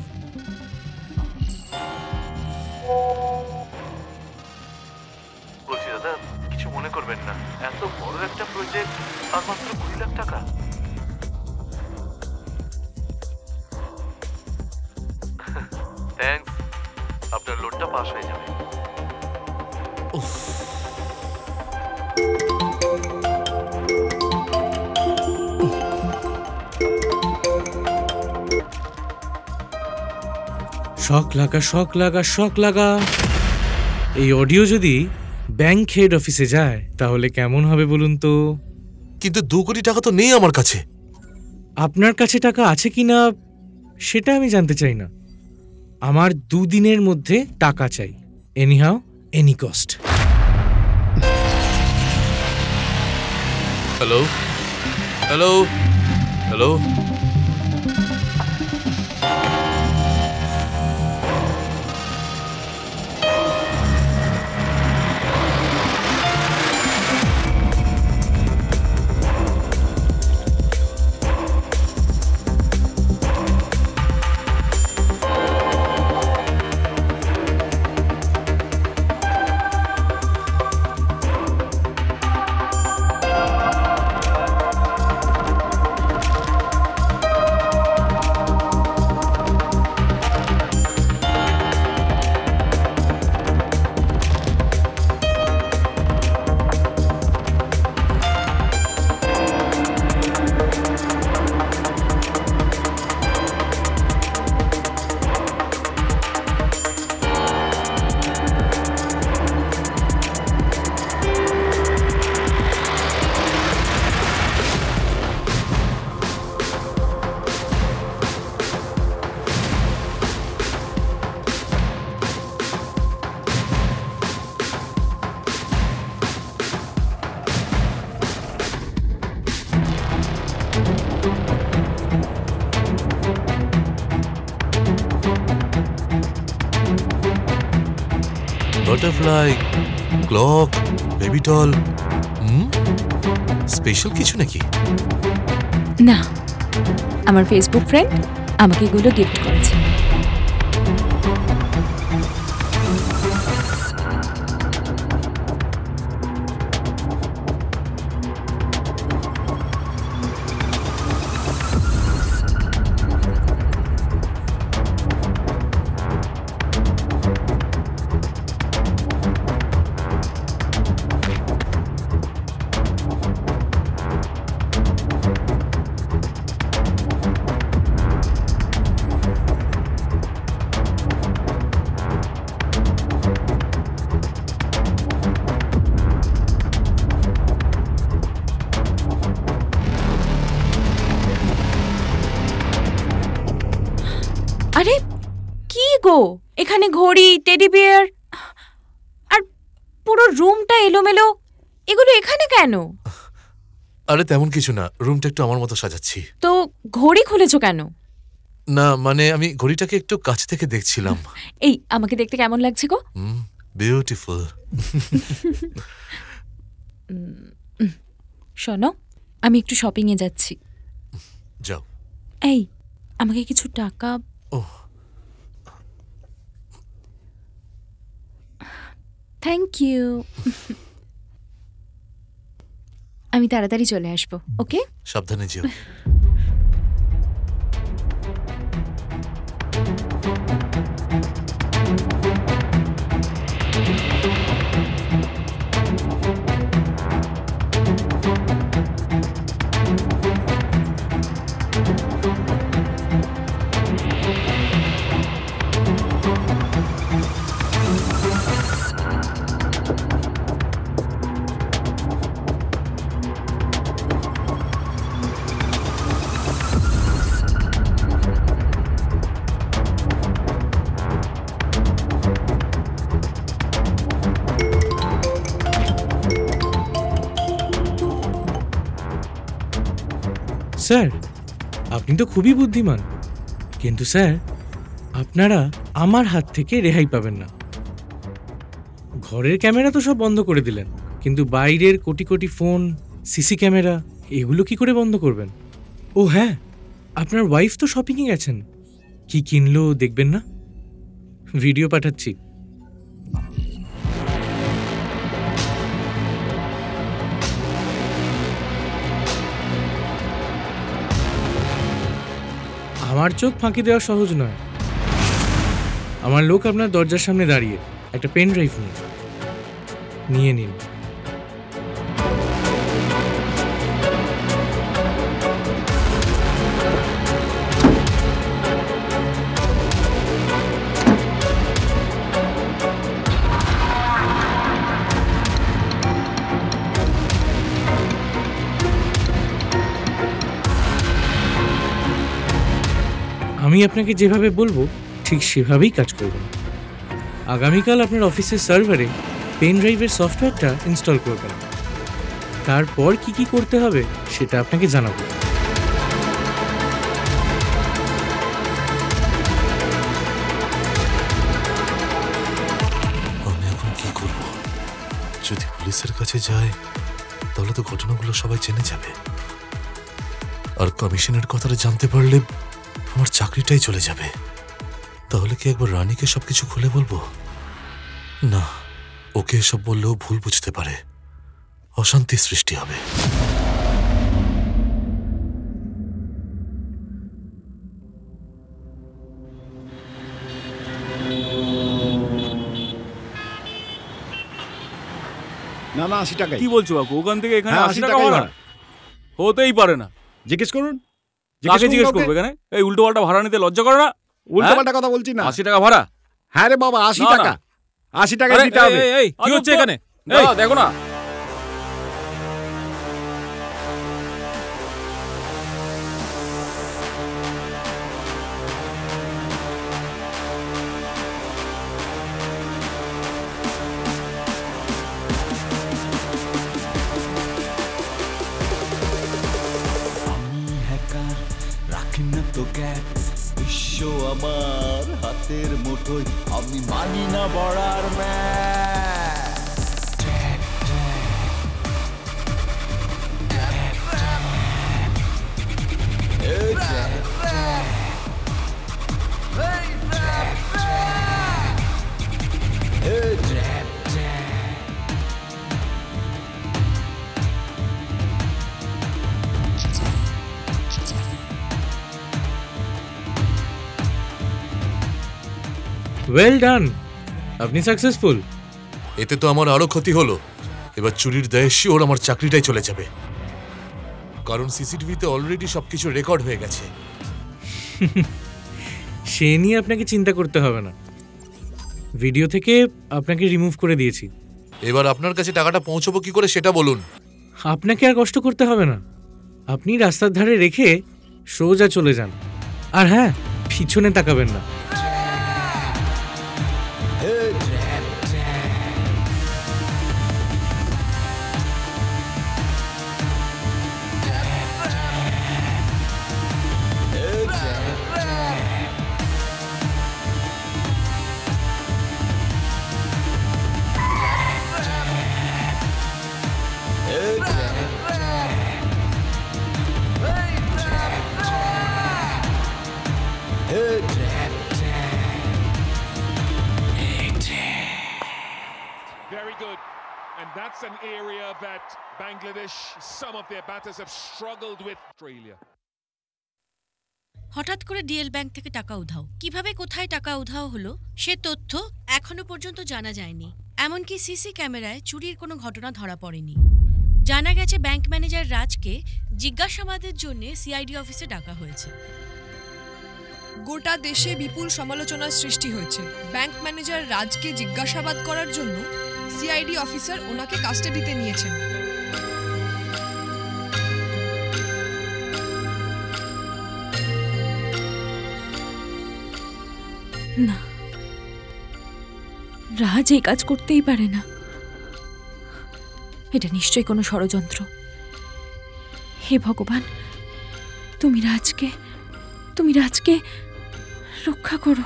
বলছি দাদা, কিছু মনে করবেন না, এত বড় একটা প্রজেক্ট আর মাত্র 20 লাখ টাকা। থ্যাঙ্কস, আপনার লোডটা পাস হয়ে যাবে। শক লাগা, শক লাগা, শক লাগা। এই অডিও যদি ব্যাংক হেড অফিসে যায় তাহলে কেমন হবে বলুন তো? কিন্তু 2 কোটি টাকা তো নেই আমার কাছে। আপনার কাছে টাকা আছে কিনা সেটা আমি জানতে চাই না, আমার 2 দিনের মধ্যে টাকা চাই, anyhow any cost. Hello hello hello, butterfly, clock, baby doll, special কিছু নাকি? না, আমার ফেসবুক ফ্রেন্ড আমাকে এগুলো গিফট করেছে। আরে কি গো, এখানে ঘড়ি, টেডি বিয়ার আর পুরো রুমটা এলোমেলো, এগুলো এখানে কেন? আরে তেমন কিছু না, রুমটা একটু আমার মতো সাজাচ্ছি। তো ঘড়ি খুলেছো কেন? না মানে আমি ঘড়িটাকে একটু কাছ থেকে দেখছিলাম। এই আমাকে দেখতে কেমন লাগছে গো? বিউটিফুল। শোনো, আমি একটু শপিং এ যাচ্ছি। যাও। এই আমাকে কিছু টাকা। Thank you. আমি তাড়াতাড়ি চলে আসবো। ওকে, সাবধানে যেও। স্যার, আপনি তো খুবই বুদ্ধিমান, কিন্তু স্যার আপনারা আমার হাত থেকে রেহাই পাবেন না। ঘরের ক্যামেরা তো সব বন্ধ করে দিলেন, কিন্তু বাইরের crore crore phone, CC camera, এগুলো কি করে বন্ধ করবেন? ও হ্যাঁ, আপনার ওয়াইফ তো শপিংয়ে গেছেন, কি কিনলো দেখবেন না? ভিডিও পাঠাচ্ছি। আমার চোখ ফাঁকি দেওয়া সহজ নয়। আমার লোক আপনার দরজার সামনে দাঁড়িয়ে একটা পেন ড্রাইভ নিয়ে নিন। আমি আপনাকে যেভাবে বলবো ঠিক সেভাবেই কাজ করবেন। আগামীকাল আপনার অফিসের সার্ভারে পেন ড্রাইভের সফটওয়্যারটা ইনস্টল করবেন। তারপর কি কি করতে হবে সেটা আপনাকে জানাবো। আমি এখন কি করব? যদি পুলিশের কাছে যায় তাহলে তো ঘটনাগুলো সবাই জেনে যাবে, আর কমিশনের কথাটা জানতে পারলে আমার চাকরিটাই চলে যাবে। তাহলে কি একবার রানীকে সবকিছু খুলে বলবো? না, ওকে এসব বললেও ভুল বুঝতে পারে, অশান্তি সৃষ্টি হবে। না না 80 টাকা। কি বলছো বাবু? ওখান থেকে এখানে 80 টাকা টাকাই ভাড়া? হতেই পারে না। জিজ্ঞেস করুন। কাকে জিজ্ঞেস করবে এখানে? এই উল্টো পাল্টা ভাড়া নিতে লজ্জা করে না? উল্টো পাল্টা কথা বলছি না। 80 টাকা ভাড়া? হ্যাঁ রে বাবা, 80 টাকা। 80 টাকা দিতে হবে। এই কি হচ্ছে এখানে? দেখো না। বিশ্ব আমার হাতের মুঠোয়, আমি মানি না বড়ার ওয়েল ডান, আপনি সাকসেসফুল। এতে তো আমার আরো ক্ষতি হলো। এবার চুরির দায়ে শিওর আমার চাকরিটাই চলে যাবে, কারণ সিসিটিভিতে অলরেডি সবকিছু রেকর্ড হয়ে গেছে। সে নিয়ে আপনাকে চিন্তা করতে হবে না, ভিডিও থেকে আপনাকে রিমুভ করে দিয়েছি। এবার আপনার কাছে টাকাটা পৌঁছবো কি করে সেটা বলুন। আপনাকে আর কষ্ট করতে হবে না, আপনি রাস্তার ধারে রেখে সোজা চলে যান। আর হ্যাঁ, পিছনে তাকাবেন না। Very good. And that's an area that Bangladesh, some of their batters have struggled with. Australia. হঠাৎ করে ডিএল ব্যাংক থেকে টাকা উধাও, কিভাবে কোথায় টাকা উধাও হলো সে তথ্য এখনো পর্যন্ত জানা যায়নি। এমনকি সিসি ক্যামেরায় চুরির কোনো ঘটনা ধরা পড়েনি। জানা গেছে ব্যাংক ম্যানেজার রাজকে জিজ্ঞাসাবাদের জন্য সিআইডি অফিসে ডাকা হয়েছে। গোটা দেশে বিপুল সমালোচনার সৃষ্টি হয়েছে। ব্যাংক ম্যানেজার রাজকে জিজ্ঞাসাবাদ করার জন্য সিআইডি অফিসার ওনাকে কাস্টাডিতে নিয়েছেন। না, রাজ এই কাজ করতেই পারে না। এটা নিশ্চয়ই কোনো ষড়যন্ত্র। হে ভগবান, তুমি রাজকে রক্ষা করো।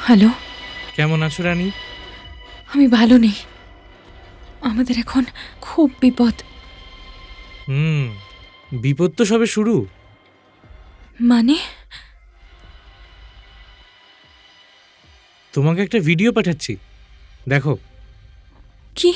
হ্যালো, কেমন আছো রানী? আমি ভালো নেই। আমাদের এখন খুব বিপদ। বিপদ তো সবে শুরু। মানে? তোমাকে একটা ভিডিও পাঠাচ্ছি, দেখো। কি?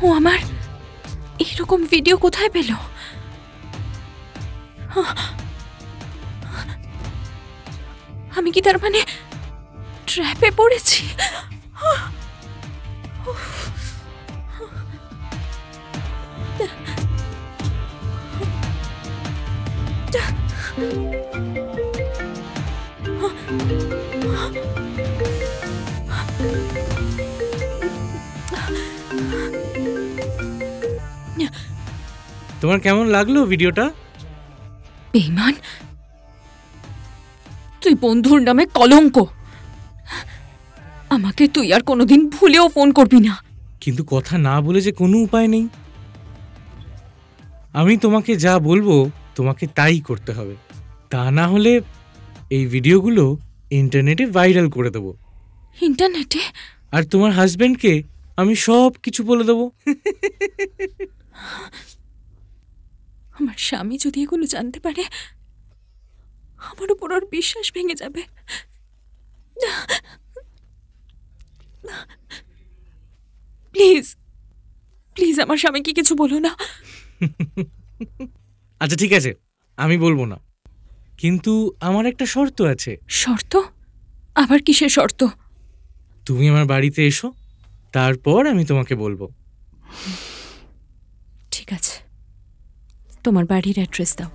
ও আমার এইরকম ভিডিও কোথায় পেল? আমি কি তার মানে ট্র্যাপে পড়েছি? তোমার কেমন লাগলো ভিডিওটা? বেঈমান, তুই বন্ধুর নামে কলঙ্ক। আমাকে তুই আর কোনোদিন ভুলেও ফোন করবি না। কিন্তু কথা না বলে যে কোনো উপায় নেই। আমি তোমাকে যা বলবো তোমাকে তাই করতে হবে, তা না হলে এই ভিডিওগুলো ইন্টারনেটে ভাইরাল করে দেব। ইন্টারনেটে? আর তোমার হাজবেন্ডকে আমি সব কিছু বলে দেব। আমার স্বামী যদি এগুলো জানতে পারে, আমার উপর ওর বিশ্বাস ভেঙে যাবে। প্লিজ প্লিজ আমার স্বামীকে কিছু বলো না। আচ্ছা ঠিক আছে, আমি বলবো না, কিন্তু আমার একটা শর্ত আছে। শর্ত? আবার কিসের শর্ত? তুমি আমার বাড়িতে এসো, তারপর আমি তোমাকে বলবো। ঠিক আছে, তোমার বাড়ির অ্যাড্রেস দাও।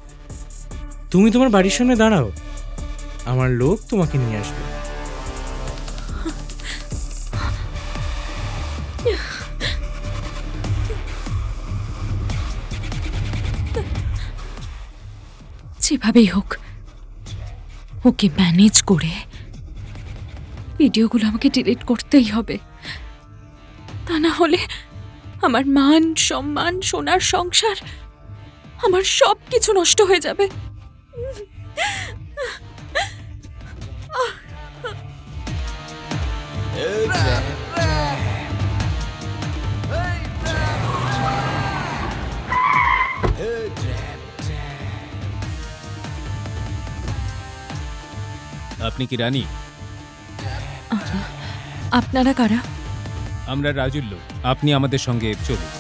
তুমি তোমার বাড়ির সামনে দাঁড়াও, আমার লোক তোমাকে নিয়ে আসবে। যেভাবেই হোক ওকে ম্যানেজ করে ভিডিওগুলো আমাকে ডিলিট করতেই হবে, তা না হলে আমার মান সম্মান, সোনার সংসার, আমার সব কিছু নষ্ট হয়ে যাবে। আপনি কি রানী? আপনারা কারা? আমরা রাজুর লোক, আপনি আমাদের সঙ্গে চলুন।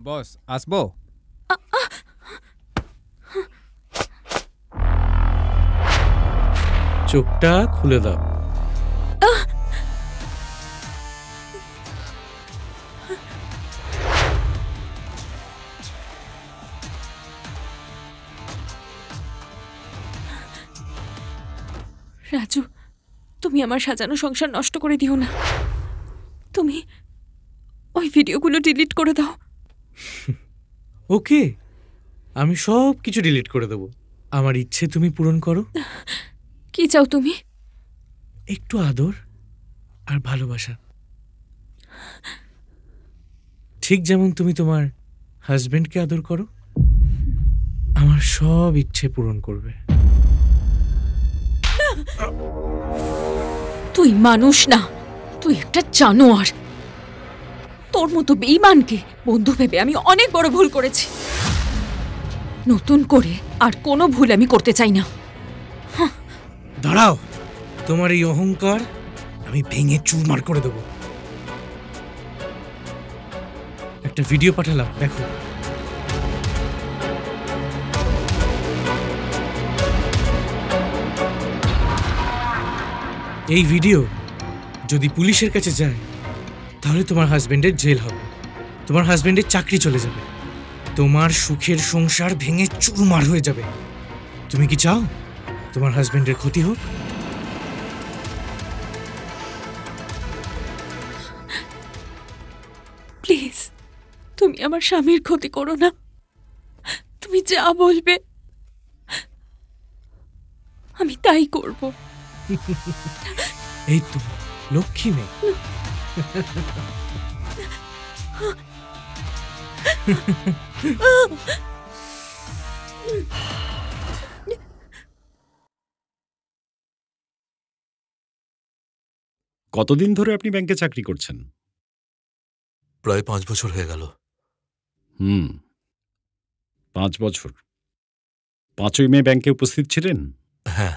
বস আসবো? চোখটা খুলে দাও। রাজু, তুমি আমার সাজানো সংসার নষ্ট করে দিও না। তুমি ওই ভিডিওগুলো ডিলিট করে দাও। ওকে, আমি সব কিছু ডিলিট করে দেবো। আমার ইচ্ছে তুমি পূরণ করো। কি চাও তুমি? একটু আদর আর ভালোবাসা, ঠিক যেমন তুমি তোমার হাজবেন্ডকে আদর করো। আমার সব ইচ্ছে পূরণ করবে। তুই মানুষ না, তুই একটা জানোয়ার। তোর মতো বেঈমানকে বন্ধু ভেবে আমি অনেক বড় ভুল করেছি। নতুন করে আর কোনো ভুল আমি করতে চাই না। দাঁড়াও, তোমার এই অহংকার আমি ভেঙে চুরমার করে দেব। একটা ভিডিও পাঠালাম, দেখো। এই ভিডিও যদি পুলিশের কাছে যায় তাহলে তোমার হাজবেন্ডের জেল হবে, তোমার হাজবেন্ডের চাকরি চলে যাবে, তোমার সুখের সংসার ভেঙে চুরমার হয়ে যাবে। তুমি কি চাও তোমার হাজবেন্ডের ক্ষতি হোক? প্লিজ, তুমি আমার স্বামীর ক্ষতি করো না। তুমি যা বলবে আমি তাই করব। এই তো লক্ষ্মী মেয়ে। কতদিন ধরে আপনি ব্যাংকে চাকরি করছেন? প্রায় 5 বছর হয়ে গেল। 5 বছর। 5ই মে ব্যাংকে উপস্থিত ছিলেন? হ্যাঁ।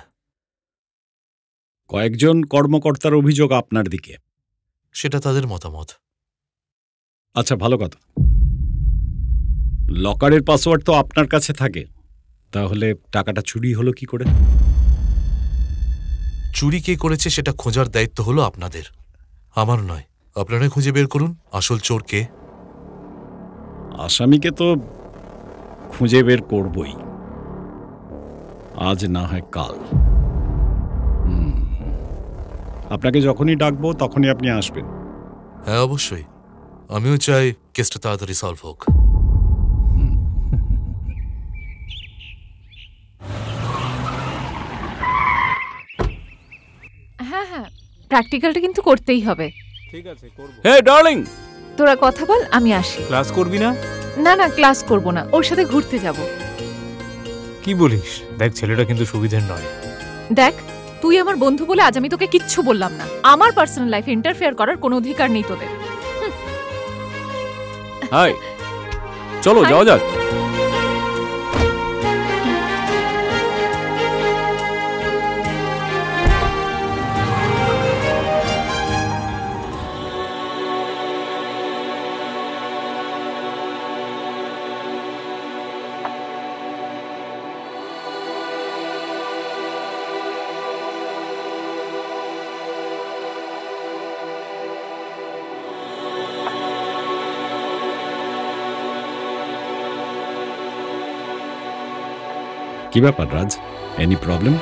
কয়েকজন কর্মকর্তার অভিযোগ আপনার দিকে। সেটা তাদের মতামত। আচ্ছা, ভালো কথা। লকারের পাসওয়ার্ড তো আপনার কাছে থাকে, তাহলে টাকাটা চুরি হলো কি করে? চুরি কে করেছে সেটা খোঁজার দায়িত্ব হলো আপনাদের, আমার নয়। আপনারা খুঁজে বের করুন আসল চোর কে। আসামিকে তো খুঁজে বের করবই, আজ না হয় কাল। আপনাকে যখনই ডাকবো তখনই আপনি আসবেন। হ্যাঁ, অবশ্যই। আমিও চাই কেসটা তাড়াতাড়ি সলভ হোক। হ্যাঁ হ্যাঁ, প্র্যাকটিক্যালটা কিন্তু করতেই হবে। ঠিক আছে, করব। হে ডার্লিং, তোরা কথা বল, আমি আসি। ক্লাস করবি না? না না, ক্লাস করব না, ওর সাথে ঘুরতে যাব। কি বলিস? দেখ, ছেলেটা কিন্তু সুবিধের নয়। দেখ, তুই আমার বন্ধু বলে আজ আমি তোকে কিচ্ছু বললাম না। আমার পার্সোনাল লাইফে ইন্টারফেয়ার করার কোনো অধিকার নেই তোদের। হাই, চলো যাওয়া যাক। কি ব্যাপার রাজ, এনি প্রবলেম?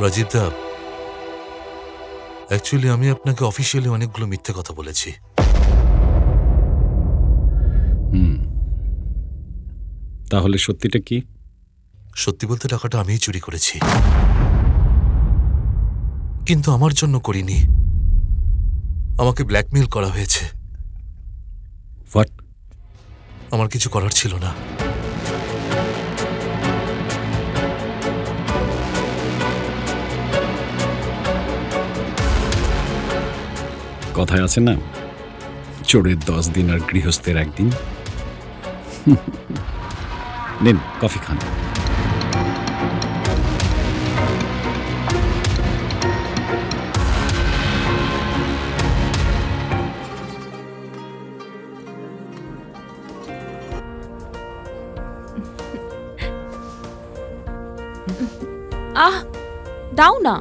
রাজীব দা, অ্যাকচুয়ালি আমি আপনাকে অফিসিয়ালি অনেকগুলো মিথ্যে কথা বলেছি। তাহলে সত্যিটা কি? সত্যি বলতে টাকাটা আমিই চুরি করেছি, কিন্তু আমার জন্য করিনি। আমাকে ব্ল্যাকমেইল করা হয়েছে। হোয়াট? আমার কিছু করার ছিল না। কথায় আছে না, চোরের 10 দিন আর গৃহস্থের 1 দিন। নিন, কফি খান। আহ দাও না।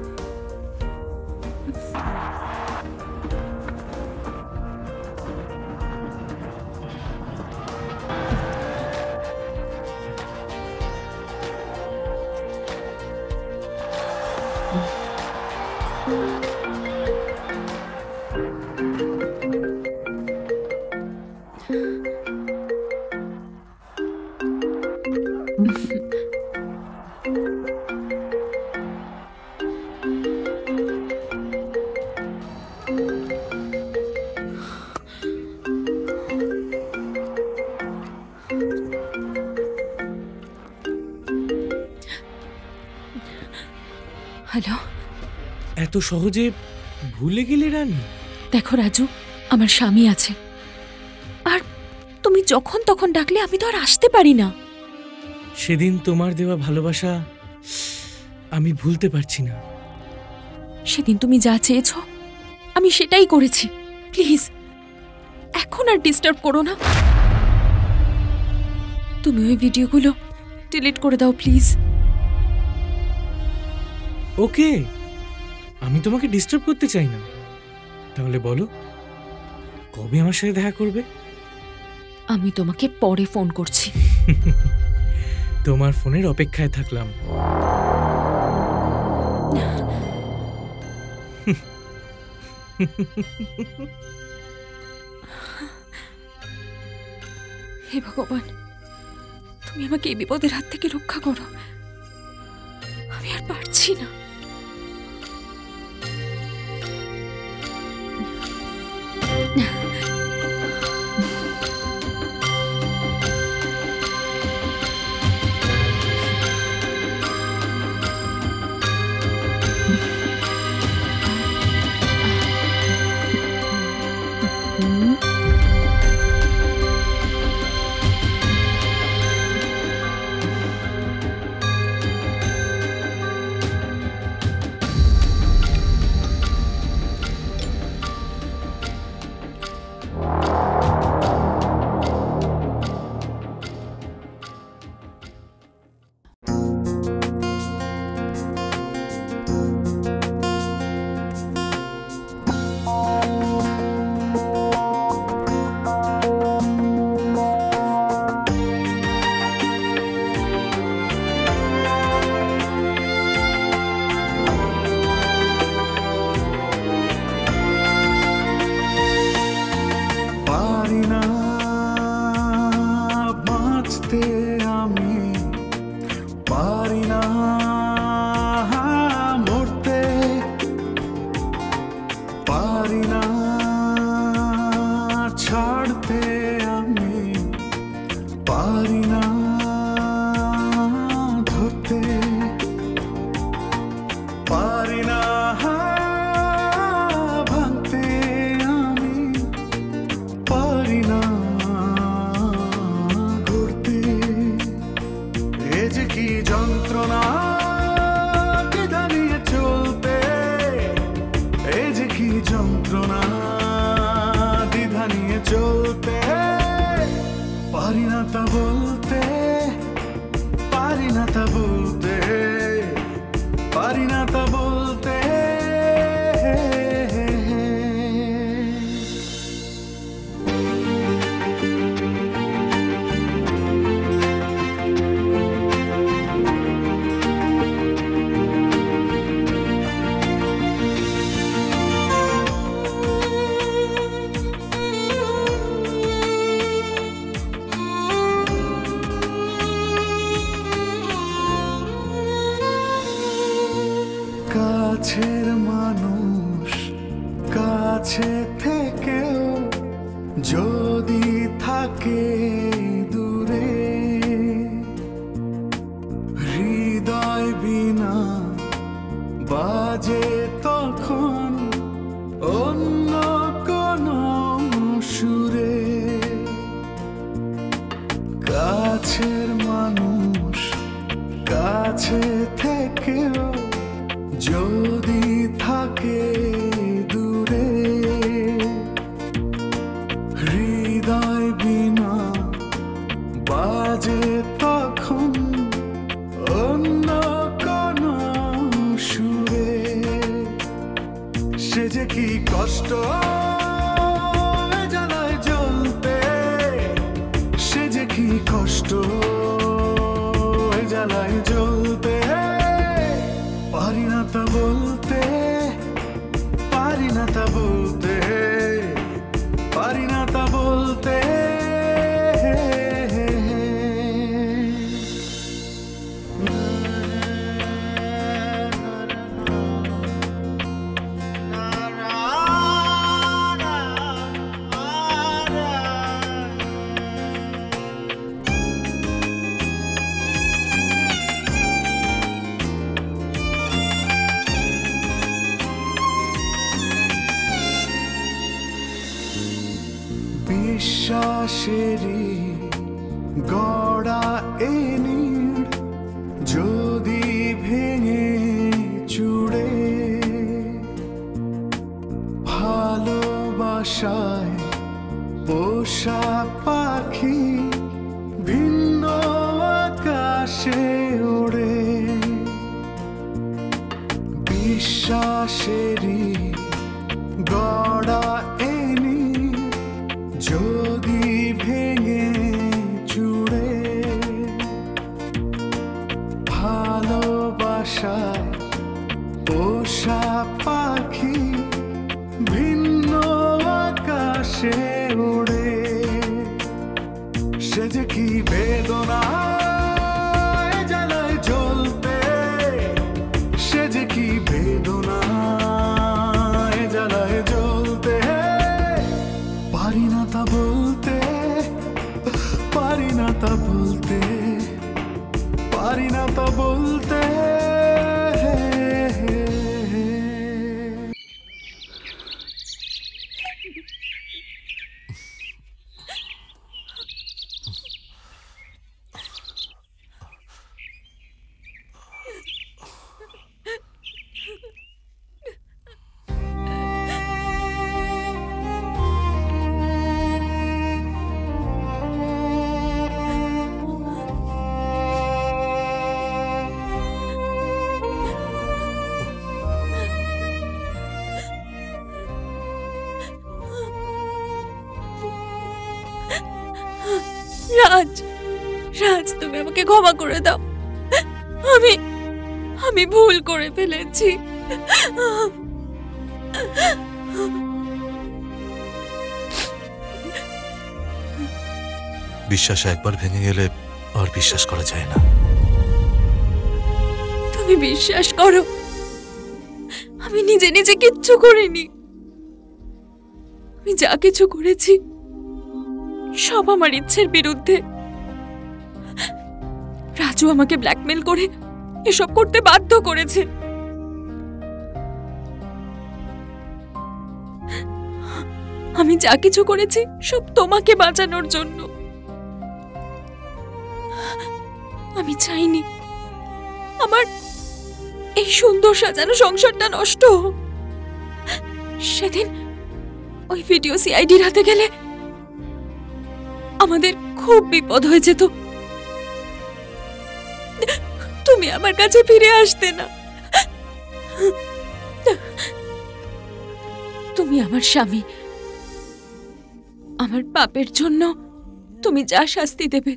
হ্যালো, এত সহজে ভুলে গেলে রানী? দেখো রাজু, আমার স্বামী আছে, আর তুমি যখন তখন ডাকলে আমি তো আর আসতে পারি না। সেদিন তোমার দেওয়া ভালোবাসা আমি ভুলতে পারছি না। সেদিন তুমি যা চেয়েছো আমি সেটাই করেছি। প্লিজ এখন আর ডিস্টার্ব করো না। তুমি ওই ভিডিওগুলো ডিলিট করে দাও প্লিজ। ওকে, আমি তোমাকে ডিস্টার্ব করতে চাই না। তাহলে বলো, কবে আমার সাথে দেখা করবে? আমি তোমাকে পরে ফোন করছি। তোমার ফোনের অপেক্ষায় থাকলাম। হে ভগবান, তুমি আমাকে এই বিপদের হাত থেকে রক্ষা করো। আমি আর পারছি না। কাছের মানুষ কাছে থেকেও যদি থাকে দূরে, হৃদয় বিনা বাজে তখন অন্য কোনো সুরে। কাছের মানুষ কাছে থেকেও যদি থাকে দূরে, হৃদয় বিনা বাজে তখন অন্য কষ্ট জ্বালায় জ্বলতে, সে যে কি কষ্ট জ্বালায় জ্বলতে। পারি না তা বলতে, পারি না তা বলতে, পারি না তা বলতে। বিশ্বাসেরই গড়া এ নীড় যদি ভেঙে চুড়ে, ভালোবাসায় পোষা পাখি ভিন্ন আকাশে ওড়ে। বিশ্বাসেরই গড়া এ নীড় যদি ভেঙে চুড়ে, ভালোবাসায় পোষা পাখি ভিন্ন আকাশে ওড়ে। সে যে কি বেদনা জ্বালায় জ্বলতে, সে যে কি বেদনা জ্বালায় জ্বলতে। পারি না তা বলতে, পারি না তা বলতে, পারি না তা বলতে। রাজ, রাজ তুমি আমাকে ক্ষমা করে দাও। আমি ভুল করে ফেলেছি। বিশ্বাস একবার ভেঙে গেলে আর বিশ্বাস করা যায় না। তুমি বিশ্বাস করো, আমি নিজে নিজে কিচ্ছু করিনি। আমি যা কিছু করেছি সব আমার ইচ্ছের বিরুদ্ধে। রাজু আমাকে ব্ল্যাকমেল করে এসব করতে বাধ্য করেছে। আমি যা কিছু করেছি সব তোমাকে বাঁচানোর জন্য। আমি চাইনি আমার এই সুন্দর সাজানো সংসারটা নষ্ট হোক। সেদিন ওই ভিডিও সিআইডির হাতে গেলে আমাদের খুব বিপদ হয়ে যেত। তুমি আমার কাছে ফিরে আসতে না। তুমি আমার স্বামী, আমার পাপের জন্য তুমি যা শাস্তি দেবে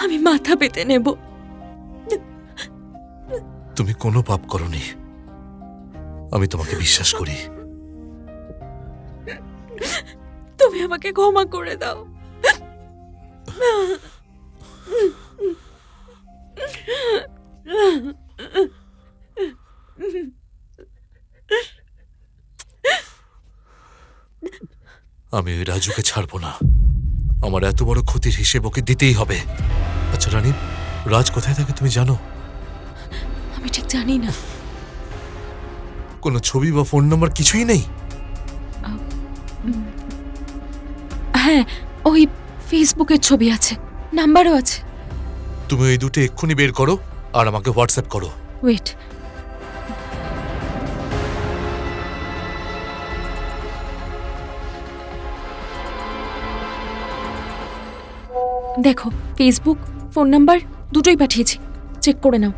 আমি মাথা পেতে নেব। তুমি কোনো পাপ করনি, আমি তোমাকে বিশ্বাস করি। তুমি আমাকে ক্ষমা করে দাও। আমি ওই রাজুকে ছাড়বো না। আমার এত বড় ক্ষতির হিসেব ওকে দিতেই হবে। আচ্ছা রানী, রাজ কোথায় থাকে তুমি জানো? আমি ঠিক জানি না। কোনো ছবি বা ফোন নাম্বার কিছুই নেই? হ্যাঁ, ওই ফেসবুকের ছবি আছে, নাম্বারও আছে। তুমি ওই দুটো এক্ষুনি বের করো আর আমাকে হোয়াটসঅ্যাপ করো। ওয়েট, দেখো ফেসবুক, ফোন নাম্বার দুটোই পাঠিয়েছি, চেক করে নাও।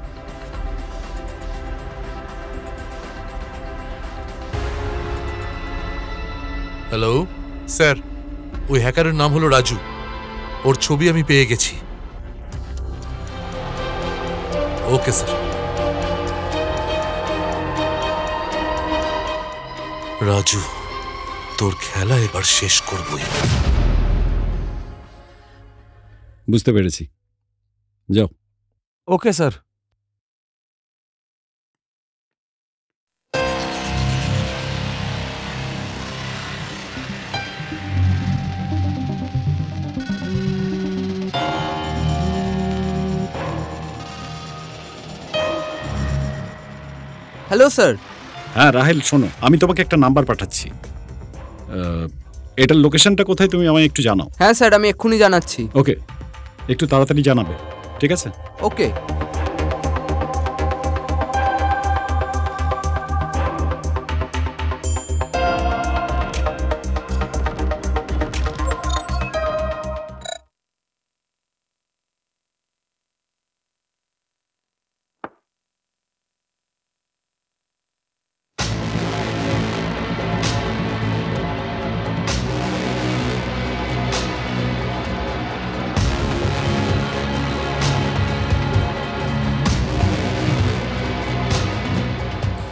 হ্যালো স্যার, ওই হ্যাকারের নাম হলো রাজু। ওর ছবি আমি পেয়ে গেছি। Okay sir. রাজু, তোর খেলা এবার শেষ করবই। বুঝতে পেরেছি, যাও। Okay sir. Hello sir. হ্যাঁ রাহেল, শোনো, আমি তোমাকে একটা নাম্বার পাঠাচ্ছি। এটার লোকেশনটা কোথায় তুমি আমায় একটু জানাও। হ্যাঁ স্যার, আমি এক্ষুনি জানাচ্ছি। ওকে, একটু তাড়াতাড়ি জানাবে, ঠিক আছে? ওকে।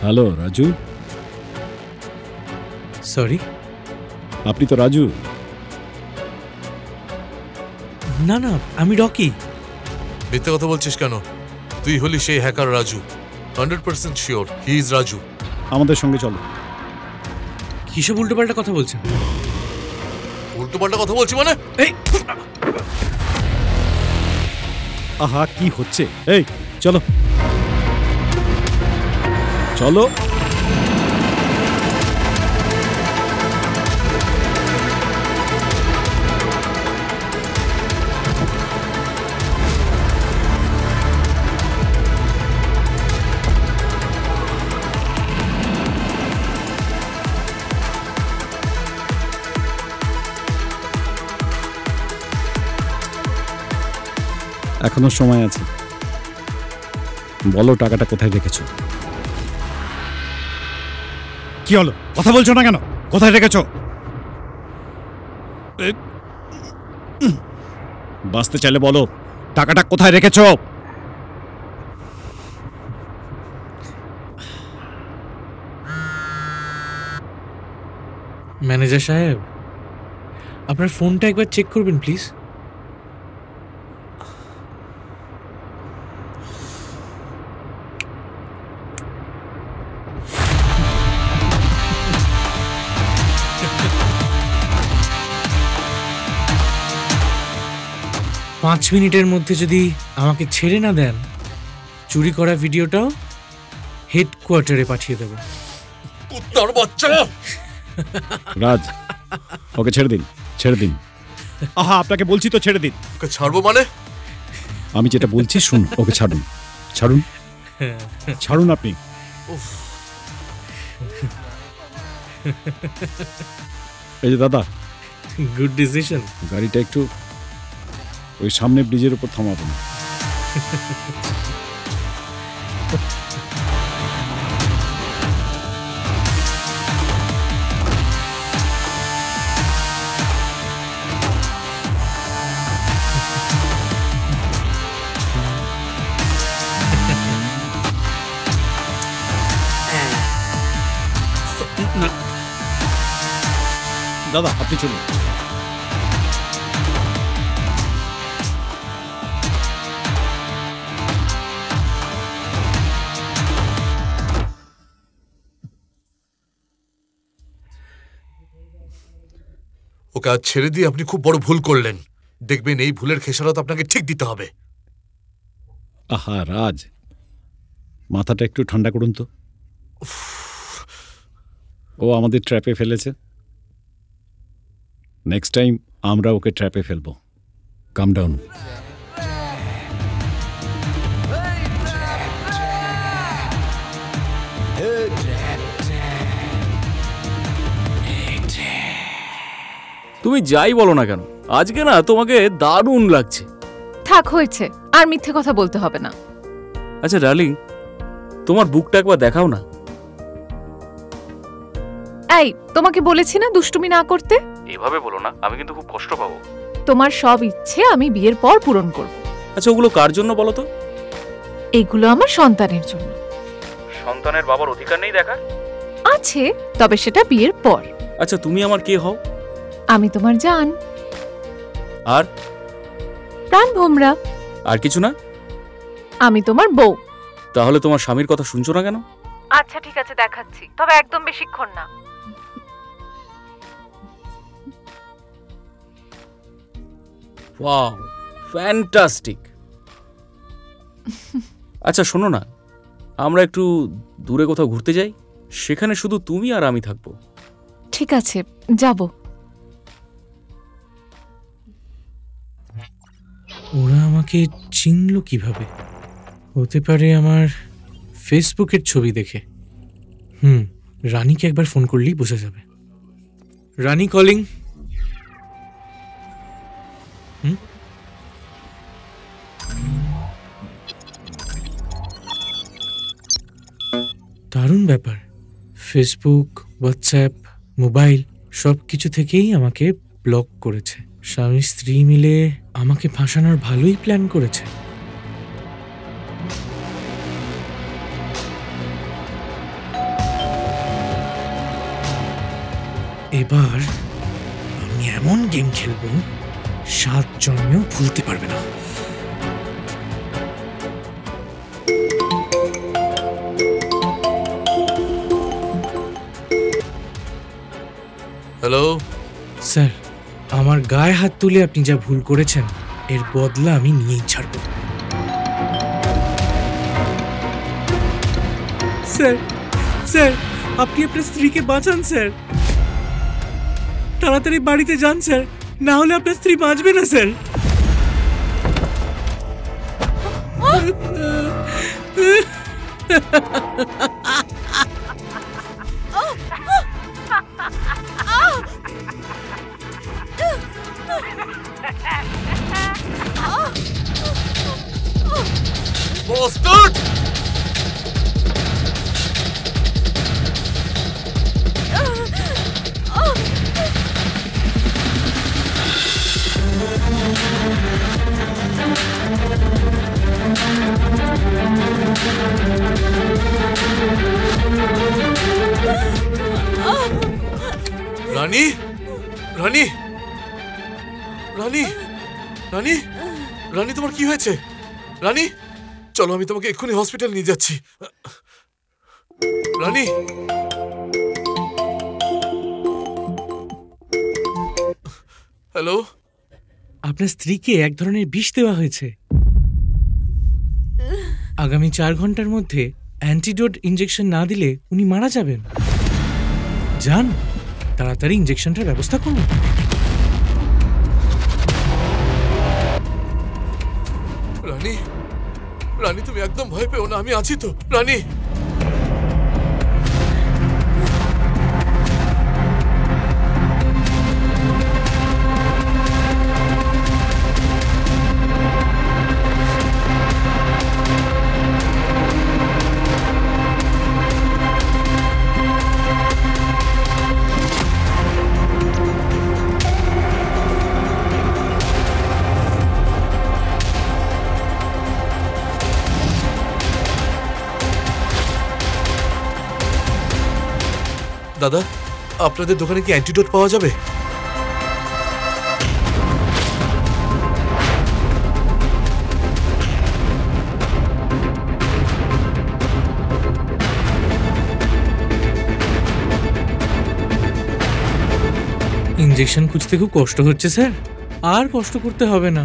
হ্যালো রাজু। সরি, আপনি তো রাজু? না না, আমি রকি। মিথ্যে কথা বলছিস কেন? তুই হলি সেই hacker Raju. 100% sure he is Raju. আমাদের সঙ্গে চলো। কিসব উল্টোপাল্টা কথা বলছেন? উল্টোপাল্টা কথা বলছি মানে? আহা, কি হচ্ছে? এই চলো চলো। এখনো সময় আছে, বলো টাকাটা কোথায় রেখেছো? কি হলো, কথা বলছো না কেন? কোথায় রেখেছো? বাঁচতে চাইলে বলো, টাকাটা কোথায় রেখেছো? ম্যানেজার সাহেব, আপনার ফোনটা একবার চেক করবেন প্লিজ। পাঁচ মিনিটের মধ্যে যদি আমাকে ছেড়ে না দেন, চুরি করা ভিডিওটাও হেডকোয়ার্টারে পাঠিয়ে দেব। কুত্তার বাচ্চা! রাজ, ওকে ছেড়ে দিন, ছেড়ে দিন। আহা, আপনাকে বলছি তো ছেড়ে দিন। ওকে ছাড়বো মানে? আমি যেটা বলছি শুনুন, ওকে ছাড়ুন, ছাড়ুন, ছাড়ুন আপনি। এই যে দাদা, গুড ডিসিশন। গাড়িটা একটু ওই সামনে ব্রিজের উপর থামাবেন। দাদা আপনি চলুন। ওকে আজ ছেড়ে দিয়ে আপনি খুব বড় ভুল করলেন। দেখবেন এই ভুলের খেসারত আপনাকে ঠিক দিতে হবে। আহা রাজ, মাথাটা একটু ঠান্ডা করুন তো। ও আমাদের ট্র্যাপে ফেলেছে, নেক্সট টাইম আমরা ওকে ট্র্যাপে ফেলবো। কাম ডাউন। তুমি যাই বলো না কেন, আজকে না তোমাকে দারুণ লাগছে। থাক, হয়েছে, আর মিথ্যে কথা বলতে হবে না। আচ্ছা ডার্লিং, তোমার বুকটা একবার দেখাও না। এই তোমাকে বলেছি না দুষ্টুমি না করতে। এভাবে বলো না, আমি কিন্তু খুব কষ্ট পাবো। তোমার সব ইচ্ছে আমি বিয়ের পর পূরণ করব। আচ্ছা ওগুলো কার জন্য বলো তো? এগুলো আমার সন্তানের জন্য। সন্তানের বাবার অধিকার নেই দেখার? আছে, তবে সেটা বিয়ের পর। আচ্ছা তুমি আমার কে হও? আমি তোমার জান। আর প্রাণ ভোমরা। আর কিছু না? আমি তোমার বউ। তাহলে তোমার স্বামীর কথা শুনছো না কেন? আচ্ছা ঠিক আছে, দেখাচ্ছি, তবে একদম বেশিক্ষণ না। Wow, fantastic. আচ্ছা শোনো না, আমরা একটু দূরে কোথাও ঘুরতে যাই, সেখানে শুধু তুমি আর আমি থাকবো। ঠিক আছে, যাব। ওরা আমাকে চিনল কিভাবে? হতে পারে আমার ফেসবুকের ছবি দেখে। রানীকে একবার ফোন করলেই বোঝা যাবে। রানী কলিং। দারুণ ব্যাপার। ফেসবুক, হোয়াটসঅ্যাপ, মোবাইল সব কিছু থেকেই আমাকে ব্লক করেছে। স্বামী স্ত্রী মিলে আমাকে ফাঁসানোর ভালোই প্ল্যান করেছে। এবার আমি এমন গেম খেলবো 7 জন্মেও ভুলতে পারবে না। হ্যালো স্যার, আমার গায়ে হাত তুলে আপনি যা ভুল করেছেন এর বদলা আমি নিয়েই ছাড়ব। স্যার স্যার, আপনি আপনার স্ত্রীকে বাঁচান স্যার। তাড়াতাড়ি বাড়িতে যান স্যার, না হলে আপনার স্ত্রী বাঁচবে না স্যার। Bastard! রানী, রানী, রানী, রানী, রানী, তোমার কি হয়েছে? রানী, চলো আমি তোমাকে এক্ষুনি হসপিটাল নিয়ে যাচ্ছি। রানী, হ্যালো। আপনার স্ত্রীকে এক ধরনের বিষ দেওয়া হয়েছে। আগামী 4 ঘন্টার মধ্যে অ্যান্টিডোট ইনজেকশন না দিলে উনি মারা যাবেন। যান, তাড়াতাড়ি ইনজেকশনটার ব্যবস্থা করুন। রানী, রানী, তুমি একদম ভয় পেও না, আমি আছি তো। রানী, দাদা, আপনাদের দোকানে কি অ্যান্টিডোট পাওয়া যাবে? ইনজেকশন খুঁজতে খুব কষ্ট হচ্ছে স্যার। আর কষ্ট করতে হবে না।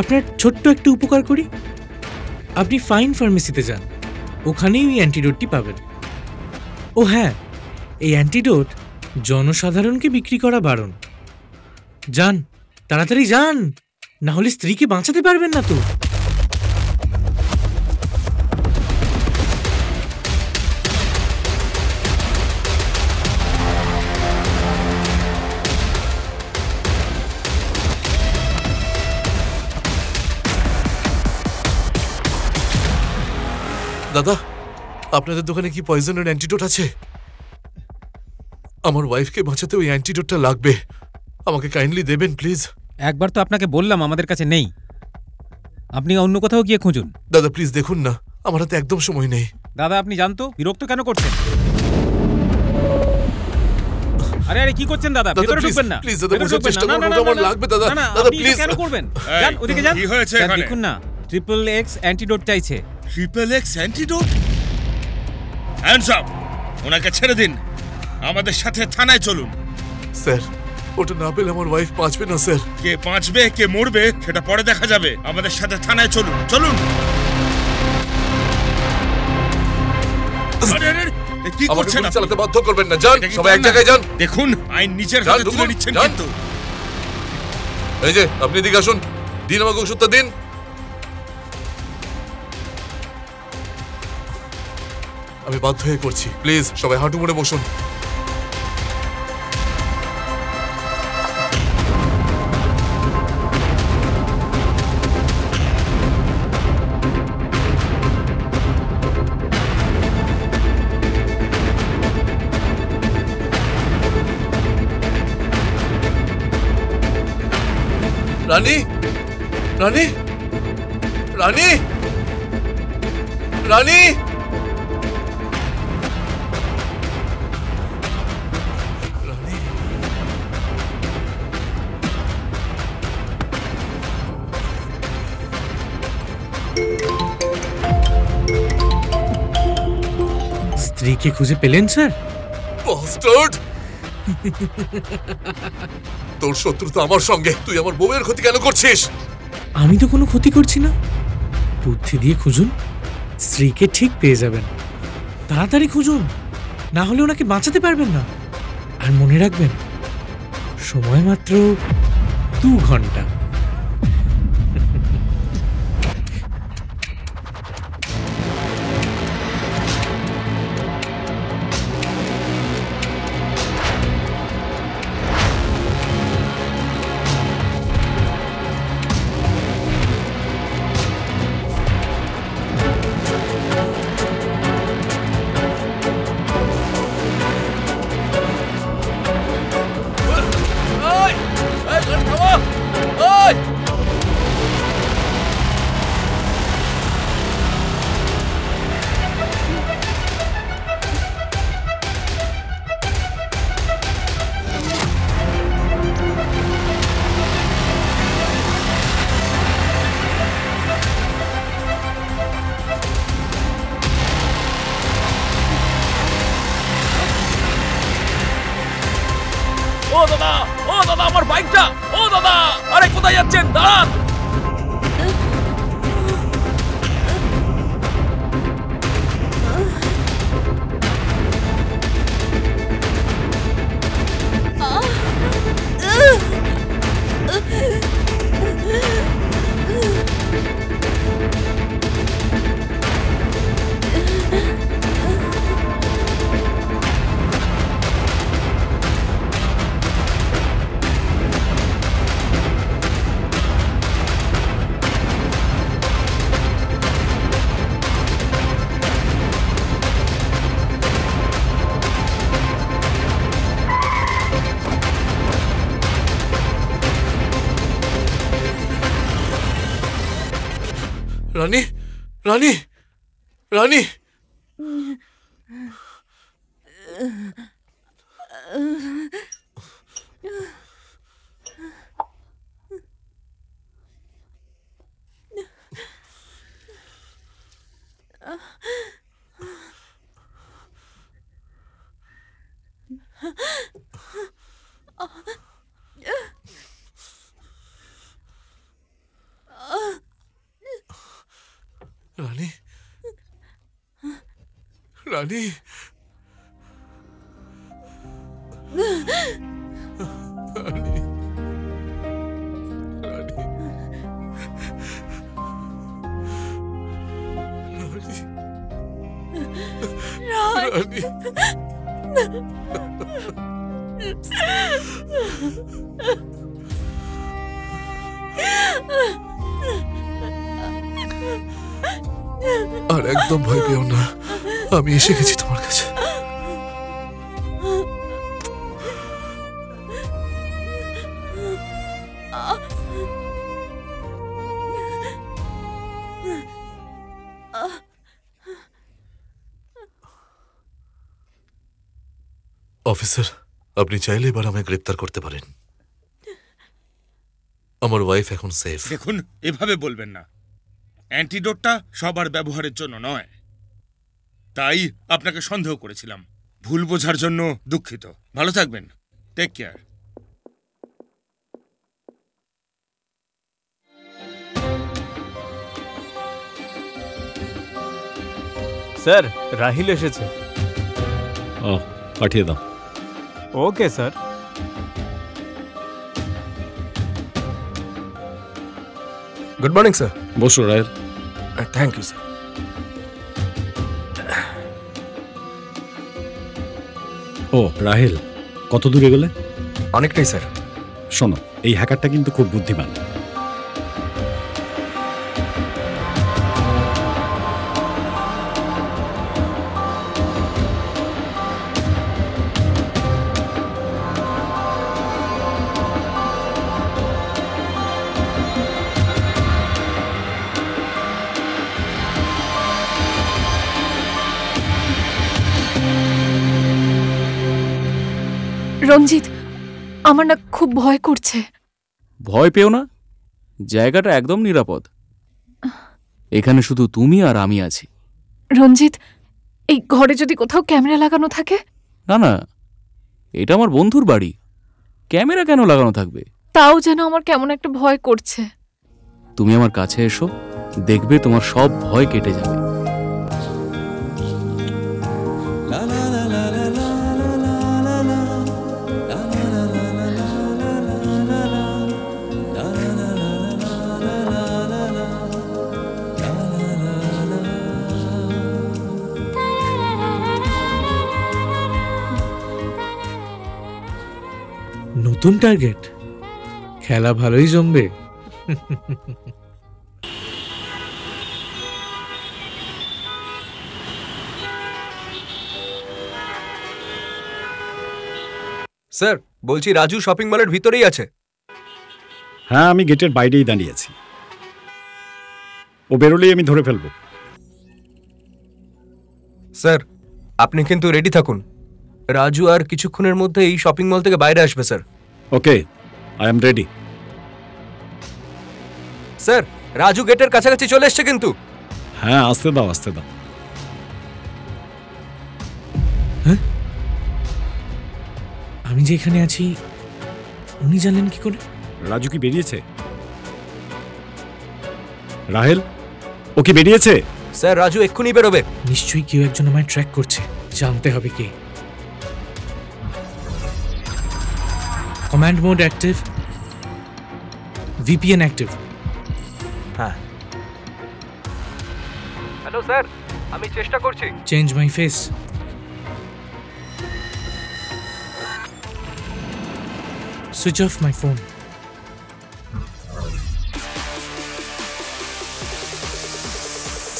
আপনার ছোট্ট একটা উপকার করি, আপনি ফাইন ফার্মেসিতে যান, ওখানেই ওই অ্যান্টিডোটটি পাবেন। ও হ্যাঁ, এই অ্যান্টিডোট জনসাধারণকে বিক্রি করা বারণ। যান, তাড়াতাড়ি যান, না হলে স্ত্রীকে বাঁচাতে পারবেন না তো। দাদা, আপনাদের দোকানে কি পয়জনের অ্যান্টিডোট আছে? আমার ওয়াইফকে বাঁচাতে ওই অ্যান্টিডোটটা লাগবে। আমাকে কাইন্ডলি দেবেন প্লিজ। একবার তো আপনাকে বললাম আমাদের কাছে নেই, আপনি অন্য কোথাও গিয়ে খুঁজুন। দাদা প্লিজ দেখুন না, আমার হাতে একদম সময় নেই। দাদা আপনি জানতো বিরক্ত কেন করছেন? আরে আরে কি করছেন দাদা? ভেতরে ঢুকবেন না। প্লিজ দাদা বোঝার চেষ্টা করুন, ওটা আমার লাগবে দাদা। দাদা প্লিজ কেন করবেন? যান ওদিকে যান। কি হয়েছে এখানে? দেখুন না, XXX অ্যান্টিডোট চাইছে। XXX antidote? Hands up! ওনাকে ছেড়ে দিন, আমাদের সাথে থানায় চলুন। স্যার ওটা না পেলে আমার ওয়াইফ বাঁচবে না স্যার। কে বাঁচবে কে মরবে সেটা পরে দেখা যাবে। আমাদের সাথে থানায় চলুন, চলুন। কি করছেন? চালাতে বাধ্য করবেন না, যান সবাই এক জায়গায় যান। দেখুন আইন নিচের হাতে তুলে নিচ্ছেন কিন্তু। এই যে আপনি এদিকে আসুন, দিন আমাকে ওষুধটা দিন। আমি বাধ্য হয়ে করছি, প্লিজ সবাই হাঁটু মুড়ে বসুন। রানী, রানী, রানী, রানী, স্ত্রীকে খুঁজে পেলেন স্যার? বাস্টার্ড! তোর শত্রু তো আমার সঙ্গে, তুই আমার বউয়ের ক্ষতি কেন করছিস? আমি তো কোনো ক্ষতি করছি না। বুদ্ধি দিয়ে খুঁজুন, স্ত্রীকে ঠিক পেয়ে যাবেন। তাড়াতাড়ি খুঁজুন, না হলে ওনাকে বাঁচাতে পারবেন না। আর মনে রাখবেন, সময় মাত্র 2 ঘন্টা। ও দাদা, ও দাদা, আমার বাইকটা! ও দাদা, আরে কোথায় যাচ্ছেন? দাঁড়ান! রানী, রানী, রানী, রানী, রানী, রানী, আর একদম ভয় পেও না, আমি এসে গেছি তোমার কাছে। অফিসার, আপনি চাইলে এবার আমায় গ্রেপ্তার করতে পারেন। আমার ওয়াইফ এখন সেফ। দেখুন, এভাবে বলবেন না। অ্যান্টিডোটটা সবার ব্যবহারের জন্য নয়, তাই আপনাকে সন্দেহ করেছিলাম। ভুল বোঝার জন্য দুঃখিত। ভালো থাকবেন। Take care. স্যার, রাহিল এসেছে। ও, পাঠিয়ে দাও। Okay sir. Good morning sir. বসো রাহিল। Thank you sir. ও রাহিল, কত দূরে গেলে? অনেকটাই স্যার। শোনো, এই হ্যাকারটা কিন্তু খুব বুদ্ধিমান। রঞ্জিত, আমার না খুব ভয় করছে। ভয় পেও না, জায়গাটা একদম নিরাপদ। এখানে শুধু তুমি আর আমি আছি। রঞ্জিত, এই ঘরে যদি কোথাও ক্যামেরা লাগানো থাকে? না না, এটা আমার বন্ধুর বাড়ি, ক্যামেরা কেন লাগানো থাকবে? তাও যেন আমার কেমন একটা ভয় করছে। তুমি আমার কাছে এসো, দেখবে তোমার সব ভয় কেটে যাবে। নতুন টার্গেট, খেলা ভালোই জমবে। স্যার, বলছি রাজু শপিং মলের ভিতরেই আছে। হ্যাঁ, আমি গেটের বাইরেই দাঁড়িয়ে আছি। ও বেরোলেই আমি ধরে ফেলবো। স্যার, আপনি কিন্তু রেডি থাকুন। রাজু আর কিছুক্ষণের মধ্যে এই শপিং মল থেকে বাইরে আসবে sir. Okay, I am ready. Sir, Raju গেটের কাছাকাছি চলে এসছে কিন্তু। হ্যাঁ, আসতে দাও, আসতে দাও। আমি যে এখানে আছি উনি জানলেন কি করে? রাজু কি বেরিয়েছে? রাহেল, ও কি বেরিয়েছে? স্যার, রাজু এক্ষুনি বেরোবে। নিশ্চয়ই কেউ একজন আমায় ট্র্যাক করছে, জানতে হবে কে। Command mode active, VPN active. হ্যাঁ। হ্যালো স্যার, আমি চেষ্টা করছি। Change my face. Switch off my phone.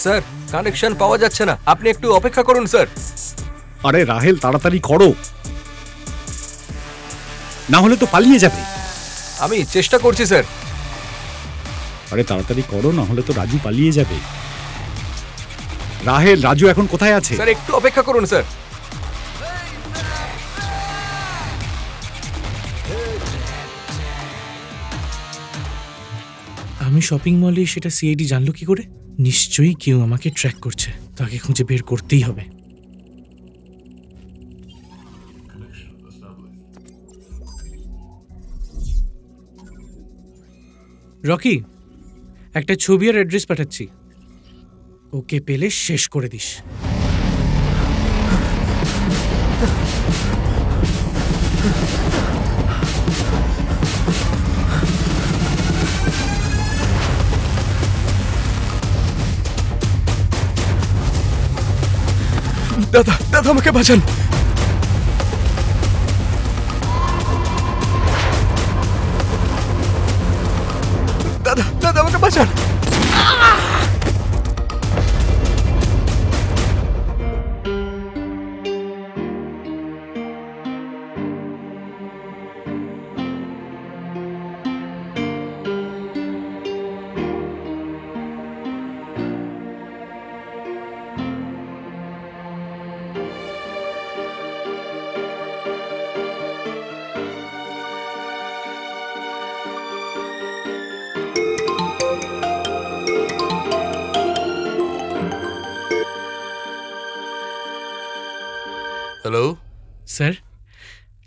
Sir, connection পাওয়া যাচ্ছে না, আপনি একটু অপেক্ষা করুন স্যার। আরে রাহেল, তাড়াতাড়ি করো, না হলে তো পালিয়ে যাবে। আমি চেষ্টা করছি স্যার। আরে তাড়াতাড়ি করো, না হলে তো রাজু পালিয়ে যাবে। রাহেল, রাজু এখন কোথায় আছে? স্যার, একটু অপেক্ষা করুন স্যার। আমি শপিং মলে সেটা সিআইডি জানলো কি করে? নিশ্চয়ই কেউ আমাকে ট্র্যাক করছে, তাকে খুঁজে বের করতেই হবে। রকি, একটা ছবি আর অ্যাড্রেস পাঠাচ্ছি, ওকে পেলে শেষ করে দিস। দাদা, দাদা আমাকে বাঁচান। দাদা, দাদা আমাকে বাঁচান। স্যার,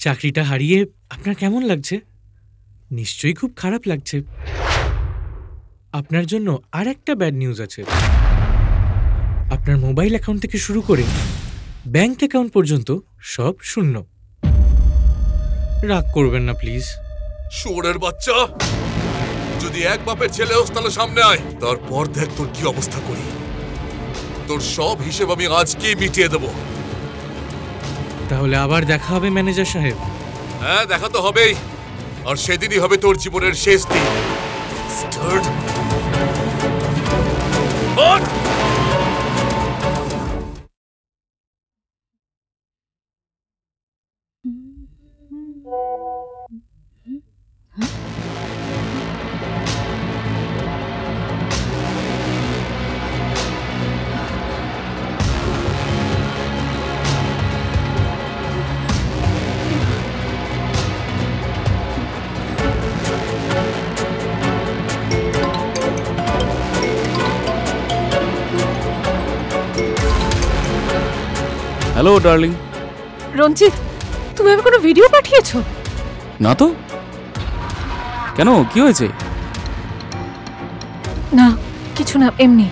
চাকরিটা হারিয়ে আপনার কেমন লাগছে? নিশ্চয়ই খুব খারাপ লাগছে। আপনার জন্য আর একটা ব্যাড নিউজ আছে। আপনার মোবাইল অ্যাকাউন্ট থেকে শুরু করে ব্যাংক অ্যাকাউন্ট পর্যন্ত সব শূন্য। রাগ করবেন না প্লিজ। শুয়োরের বাচ্চা, যদি এক বাপের ছেলে হোস তাহলে সামনে আয়, তারপর দেখ তোর কি অবস্থা করি। তোর সব হিসেব আমি আজকেই মিটিয়ে দেব। তাহলে আবার দেখা হবে ম্যানেজার সাহেব। হ্যাঁ, দেখা তো হবেই, আর সেদিনই হবে তোর জীবনের শেষ দিন। Hello darling. রঞ্জিত, তুমি আমি কোনো ভিডিও পাঠিয়েছো? না তো, কেন, কি হয়েছে? না, কিছু না, এমনি।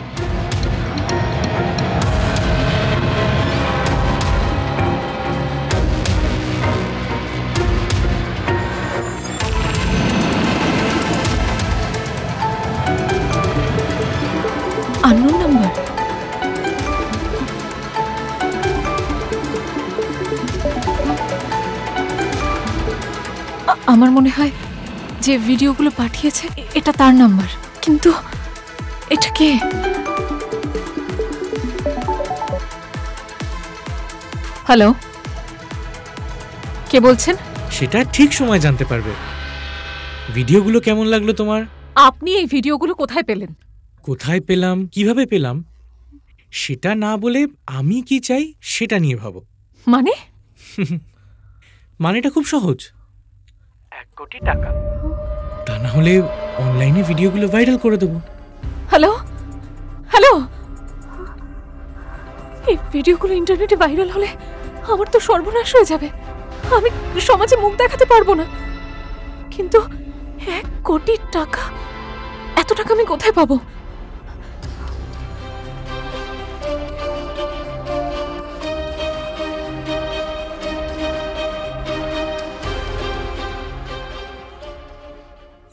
Unknown number. আমার মনে হয় যে ভিডিওগুলো পাঠিয়েছে এটা তার নাম্বার, কিন্তু এটা কে? হ্যালো, কে বলছেন? সেটা ঠিক সময় জানতে পারবে। ভিডিওগুলো কেমন লাগলো তোমার? আপনি এই ভিডিওগুলো কোথায় পেলেন? কোথায় পেলাম, কিভাবে পেলাম, সেটা না বলে আমি কি চাই সেটা নিয়ে ভাবো। মানে? মানেটা খুব সহজ, 1 কোটি টাকা। তা না হলে অনলাইনে ভিডিওগুলো ভাইরাল করে দেবো। হ্যালো হ্যালো, এই ভিডিওগুলো ইন্টারনেটে ভাইরাল হলে আমার তো সর্বনাশ হয়ে যাবে। আমি সমাজে মুখ দেখাতে পারবো না। কিন্তু 1 কোটি টাকা, এত টাকা আমি কোথায় পাবো?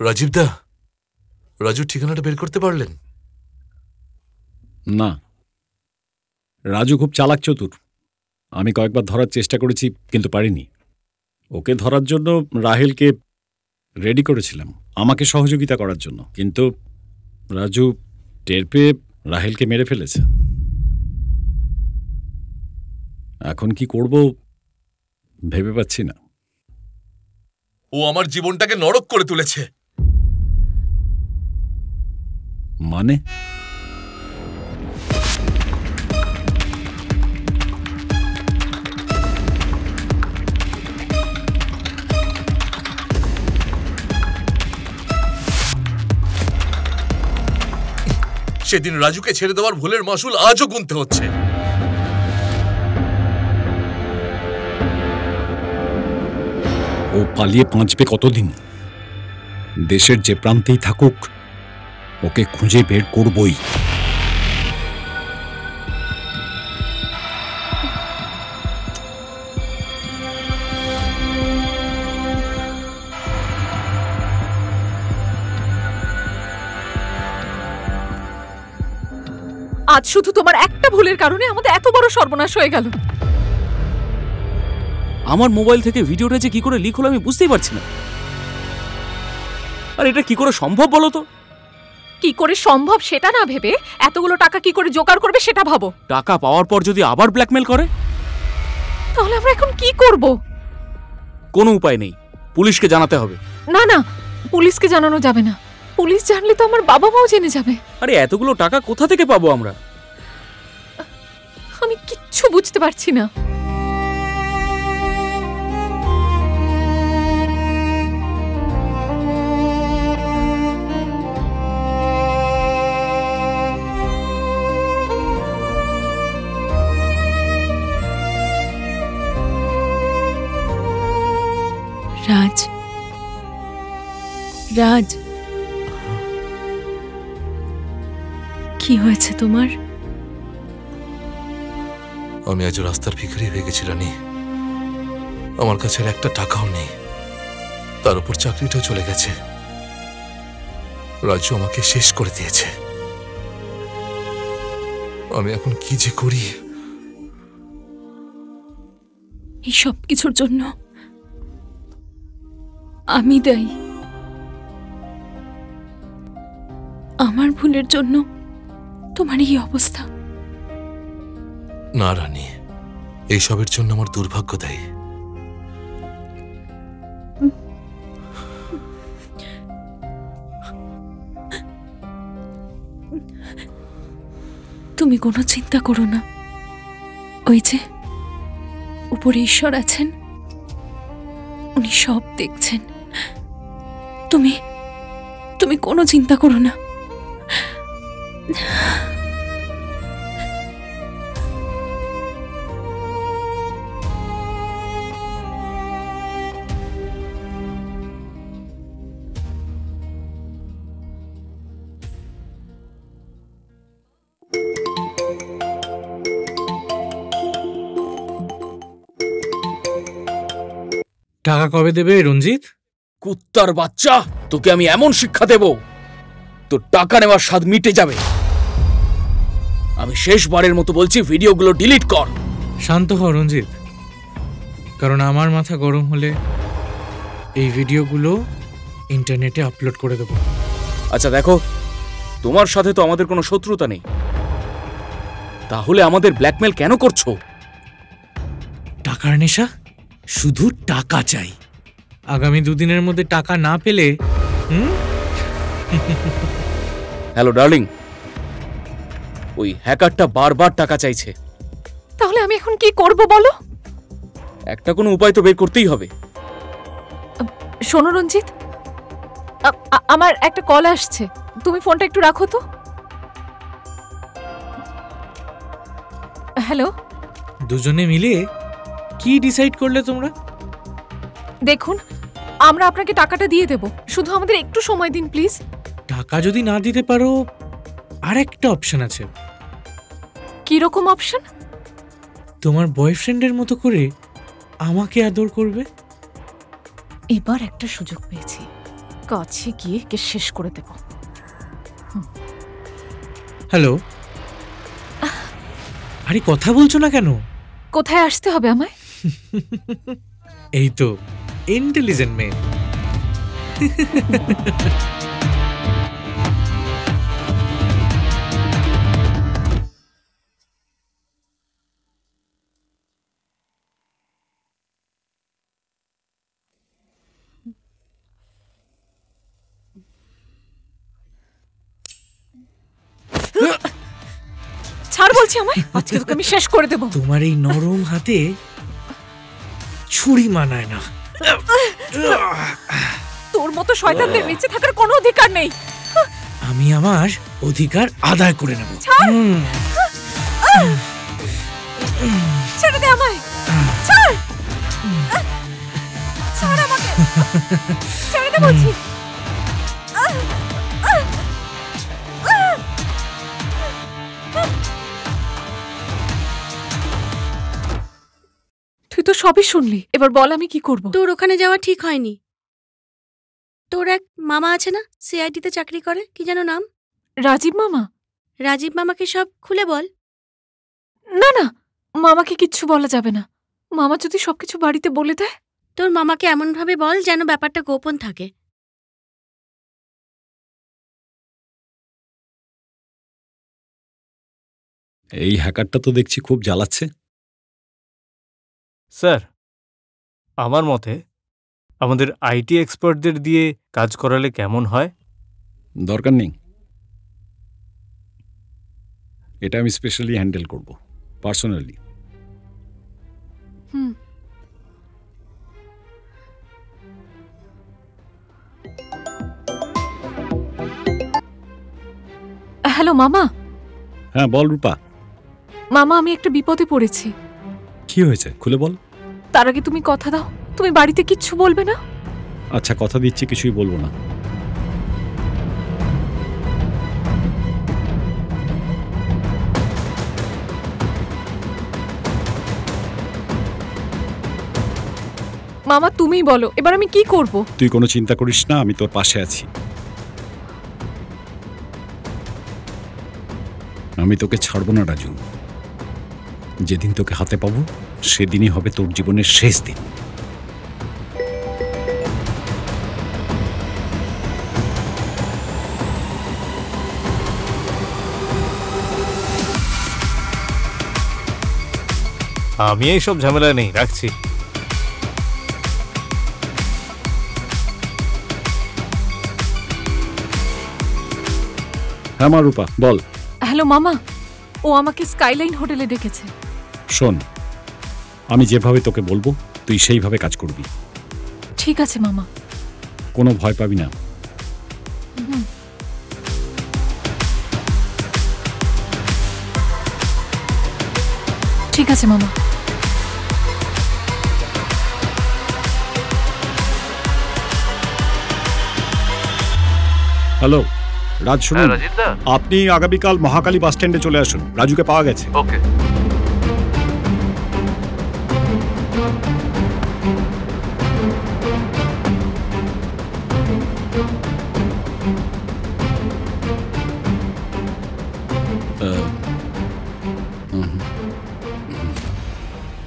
রাজীব দা, রাজুর ঠিকানাটা বের করতে পারলেন? না, রাজু খুব চালাক চতুর। আমি কয়েকবার ধরার চেষ্টা করেছি কিন্তু পারিনি। ওকে ধরার জন্য রাহেলকে রেডি করেছিলাম আমাকে সহযোগিতা করার জন্য, কিন্তু রাজু টের পেয়ে রাহেলকে মেরে ফেলেছে। এখন কি করব ভেবে পাচ্ছি না। ও আমার জীবনটাকে নরক করে তুলেছে। মানে? সেদিন রাজুকে ছেড়ে দেওয়ার ভুলের মাসুল আজও গুনতে হচ্ছে। ও পালিয়ে বাঁচবে কতদিন? দেশের যে প্রান্তেই থাকুক ওকে খুঁজে বের করবই। আজ শুধু তোমার একটা ভুলের কারণে আমাদের এত বড় সর্বনাশ হয়ে গেল। আমার মোবাইল থেকে ভিডিওটা যে কি করে লিক হলো আমি বুঝতেই পারছি না। আর এটা কি করে সম্ভব বলো তো? কি করে সম্ভব সেটা না ভেবে এতগুলো টাকা কি করে জোগাড় করবে সেটা ভাবো। টাকা পাওয়ার পর যদি আবার ব্ল্যাকমেল করে, তাহলে আমরা এখন কি করব? কোনো উপায় নেই, পুলিশকে জানাতে হবে। না না, পুলিশকে জানানো যাবে না। পুলিশ জানলে তো আমার বাবা মাও জেনে যাবে। আরে এতগুলো টাকা কোথা থেকে পাবো আমরা? আমি কিচ্ছু বুঝতে পারছি না। রাজ, রাজ, কি হয়েছে তোমার? আমি আজ রাস্তার ভিখারি হয়ে গেছি রানী। আমার কাছে আর একটা টাকাও নেই, তার উপর চাকরিটাও চলে গেছে। রাজু আমাকে শেষ করে দিয়েছে। আমি এখন কি যে করি। এই সব কিছুর জন্য আমি দায়ী। আমার ভুলের জন্য তোমার এই অবস্থা। না রানী, এইসবের জন্য আমার দুর্ভাগ্য দায়ী। তুমি কোনো চিন্তা করো না, ওই যে উপরে ঈশ্বর আছেন, উনি সব দেখছেন। তুমি তুমি কোনো চিন্তা করো না। টাকা কবে দেবে রঞ্জিত? কুত্তার বাচ্চা, তোকে আমি এমন শিক্ষা দেব তোর টাকা নেওয়ার স্বাদ মিটে যাবে। আমি শেষবারের মতো বলছি, ভিডিওগুলো ডিলিট কর। শান্ত হও রঞ্জিত, কারণ আমার মাথা গরম হলে এই ভিডিওগুলো ইন্টারনেটে আপলোড করে দেব। আচ্ছা দেখো, তোমার সাথে তো আমাদের কোনো শত্রুতা নেই, তাহলে আমাদের ব্ল্যাকমেল কেন করছো? টাকার নেশা, শুধু টাকা চাই। আগামী দুদিনের মধ্যে টাকা না পেলে হ্যালো ডার্লিং, ওই হ্যাকারটা বারবার টাকা চাইছে। তাহলে আমি এখন কি করব বলো? একটা কোনো উপায় তো বের করতেই হবে। শোনো রঞ্জিত, আমার একটা কল আসছে, তুমি ফোনটা একটু রাখো তো। হ্যালো, দুজনে মিলে কি ডিসাইড করলে তোমরা? দেখুন, আমরা আপনাকে টাকাটা দিয়ে দেব, শুধু আমাদের একটু সময় দিন প্লিজ। টাকা যদি না দিতে পারো, আর একটা অপশন আছে। কি রকম অপশন? তোমার বয়ফ্রেন্ডের মতো করে আমাকে আদর করবে। এবার একটা সুযোগ পেয়েছি, কাছে গিয়ে কে শেষ করে দেব। হ্যালো, আরে কথা বলছো না কেন? কোথায় আসতে হবে আমায়? এই তো ইন্টেলিজেন্ট মেয়ে। ছাড় বলছি আমায়, আজকে তোকে আমি শেষ করে দেব। তোমার এই নরম হাতে ছুরি মানায় না। তোর মতো শয়তানদের বেঁচে থাকার কোনো অধিকার নেই। আমি আমার অধিকার আদায় করে নেব। ছেড়ে দে আমায়, ছাড়, ছাড় আমাকে, ছেড়ে দে বলছি। তুই তো সবই শুনলি, এবার বল আমি কি করব? তোর ওখানে যাওয়া ঠিক হয়নি। তোর এক মামা আছে না, সিআইডিতে চাকরি করে, কি যেন নাম? রাজীব মামা। রাজীব মামাকে সব খুলে বল। না না, মামাকে কিচ্ছু বলা যাবে না। মামা যদি সবকিছু বাড়িতে বলে দেয়। তোর মামাকে এমন ভাবে বল যেন ব্যাপারটা গোপন থাকে। এই হ্যাকারটা তো দেখছি খুব জ্বালাচ্ছে। স্যার, আমার মতে আমাদের আইটি এক্সপার্টদের দিয়ে কাজ করালে কেমন হয়? দরকার নেই, এটা আমি স্পেশালি হ্যান্ডেল করব পার্সোনালি। হ্যালো মামা। হ্যাঁ বল রূপা। মামা, আমি একটা বিপদে পড়েছি। কি হয়েছে খুলে বল। তার আগে তুমি কথা দাও, তুমি বাড়িতে কিচ্ছু বলবে না? আচ্ছা, কথা দিচ্ছি কিছুই বলবো না। মামা তুমিই বলো, এবার আমি কি করব? তুই কোনো চিন্তা করিস না, আমি তোর পাশে আছি। আমি তোকে ছাড়বো না রাজু। যেদিন তোকে হাতে পাবো সেদিনই হবে তোর জীবনের শেষ দিন। আমি এইসব ঝামেলা নেই, রাখছি। হ্যাঁ মা রূপা, বল। হ্যালো মামা, ও আমাকে স্কাইলাইন হোটেলে ডেকেছে। শোন, আমি যেভাবে তোকে বলবো তুই সেইভাবে কাজ করবি। ঠিক আছে মামা। কোনো ভয় পাবি না। ঠিক আছে মামা। হ্যালো রাজ, শুনুন, আপনি আগামীকাল মহাকালী বাস স্ট্যান্ডে চলে আসুন। রাজুকে পাওয়া গেছে। ওকে।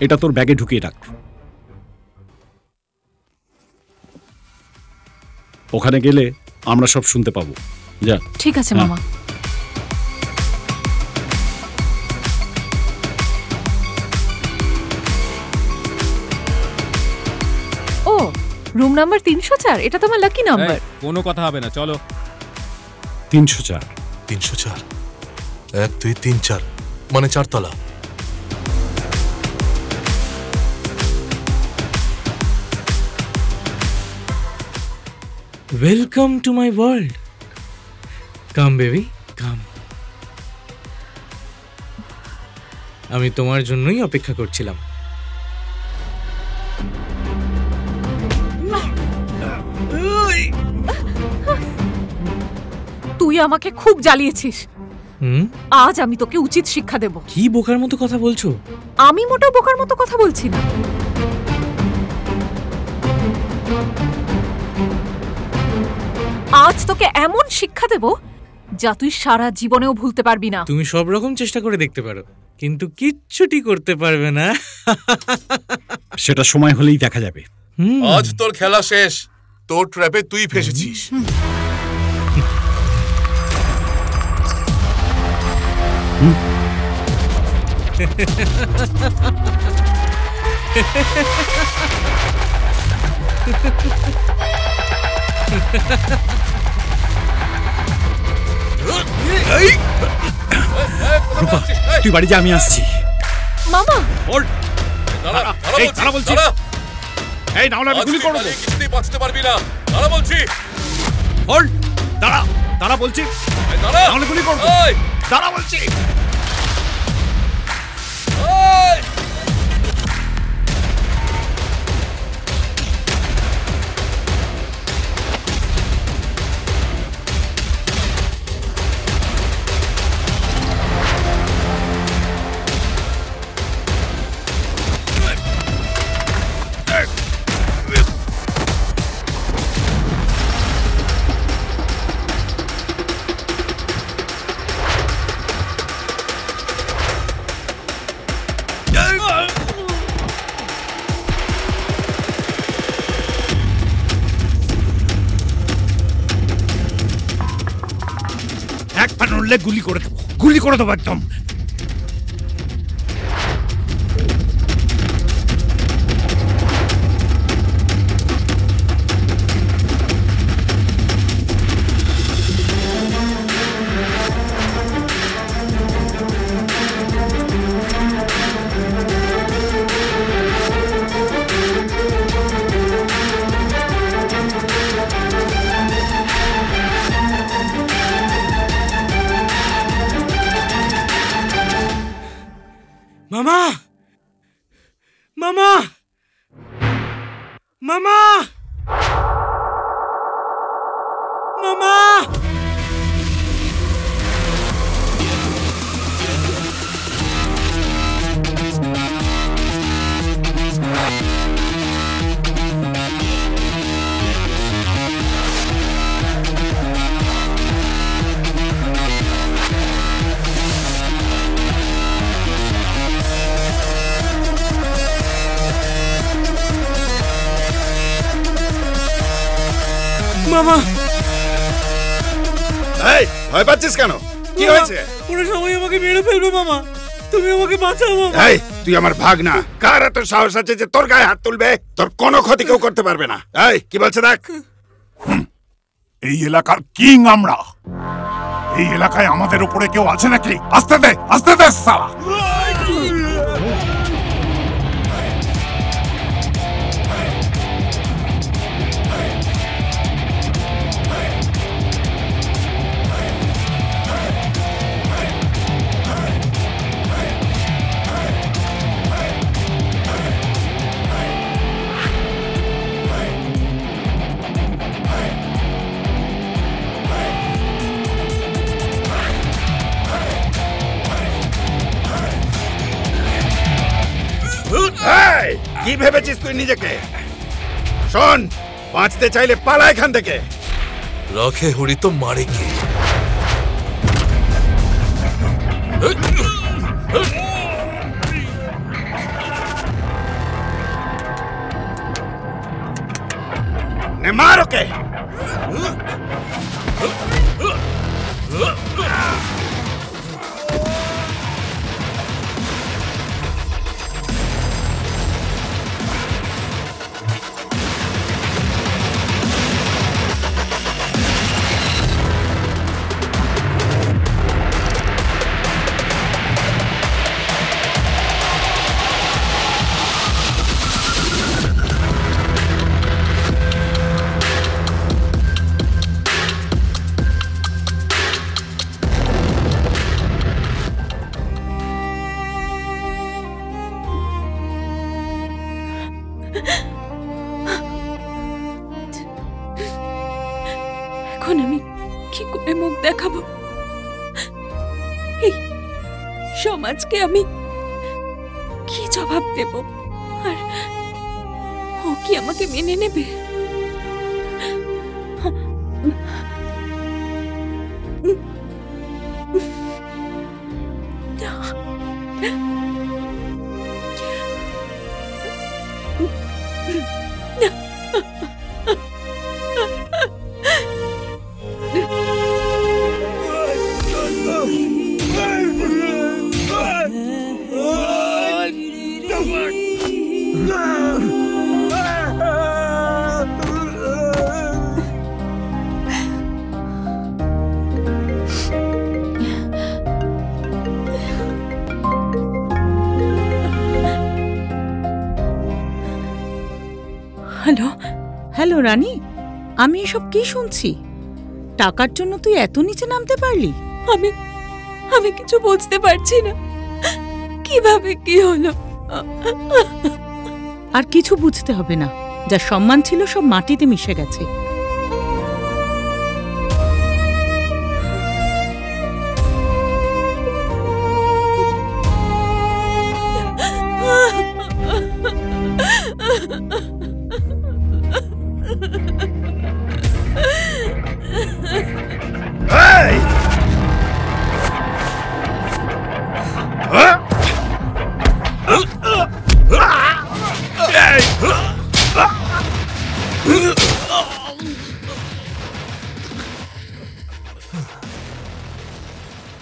এটা তোর ব্যাগে ঢুকিয়ে রাখ। ওখানে গেলে আমরা সব শুনতে পাবো। যা। ঠিক আছে মামা। ও, রুম নাম্বার 304, এটা তো আমার লাকি নাম্বার। কোনো কথা হবে না, চলো। 304। 304, 1 2 3 4, মানে 4 তলা। Welcome to my world. Come baby come. আমি তোমার জন্যই অপেক্ষা করছিলাম। তুই আমাকে খুব জ্বালিয়েছিস। আজ আমি তোকে উচিত শিক্ষা দেব। কি বোকার মতো কথা বলছো? আমি মোটেও বোকার মতো কথা বলছি না। আজ তোকে এমন শিক্ষা দেব যা তুই সারা জীবনেও ভুলতে পারবি না। তুমি সব রকম চেষ্টা করে দেখতে পারো, কিন্তু কিচ্ছুটি করতে পারবে না। সেটা সময় হলেই দেখা যাবে। আজ তোর খেলা শেষ। তোর ট্র্যাপে তুই ফেসেছিস। রূপা, তুই বাড়ি যা, আমি আসছি। মামা, দাঁড়া বলছি। এই না হলে আমি গুলি করব। কিছুতেই বাঁচতে পারবি না। দাঁড়া বলছি। হোল্ড, দাঁড়া, দাঁড়া বলছি। দাঁড়া, না হলে গুলি করব। দাঁড়া বলছি। এক পা নড়লে গুলি করে দেবো, গুলি করে দেবো একদম। মামা, মামা, মামা, মামা এই ভয় পাচ্ছিস কেন? কি হয়েছে? ওরা সবাই আমাকে মেরে ফেলবে মামা, তুমি আমাকে বাঁচাও মামা। এই তুই আমার ভাগনা, কার এত সাহস আছে যে তোর গায়ে হাত তুলবে? তোর কোনো ক্ষতি কেউ করতে পারবে না। এই কি বলছে দেখ। এই এলাকার কিং আমরা। এই এলাকায় আমাদের উপরে কেউ আছে নাকি? আসতে দে সালা। কি ভেবেছিস তুই নিজেকে? শোন, বাঁচতে চাইলে পালা এখান থেকে। রখে হুড়ি তো মারে কে? মার ওকে। এখন আমি কি করে মুখ দেখাবো? এই সমাজকে আমি কি জবাব দেব? আর ও কি আমাকে মেনে নেবে? হ্যালো হ্যালো রানী, আমি এসব কি শুনছি? টাকার জন্য তুই এত নিচে নামতে পারলি? আমি কিছু বুঝতে পারছি না, কিভাবে কি হলো। আর কিছু বুঝতে হবে না, যা সম্মান ছিল সব মাটিতে মিশে গেছে।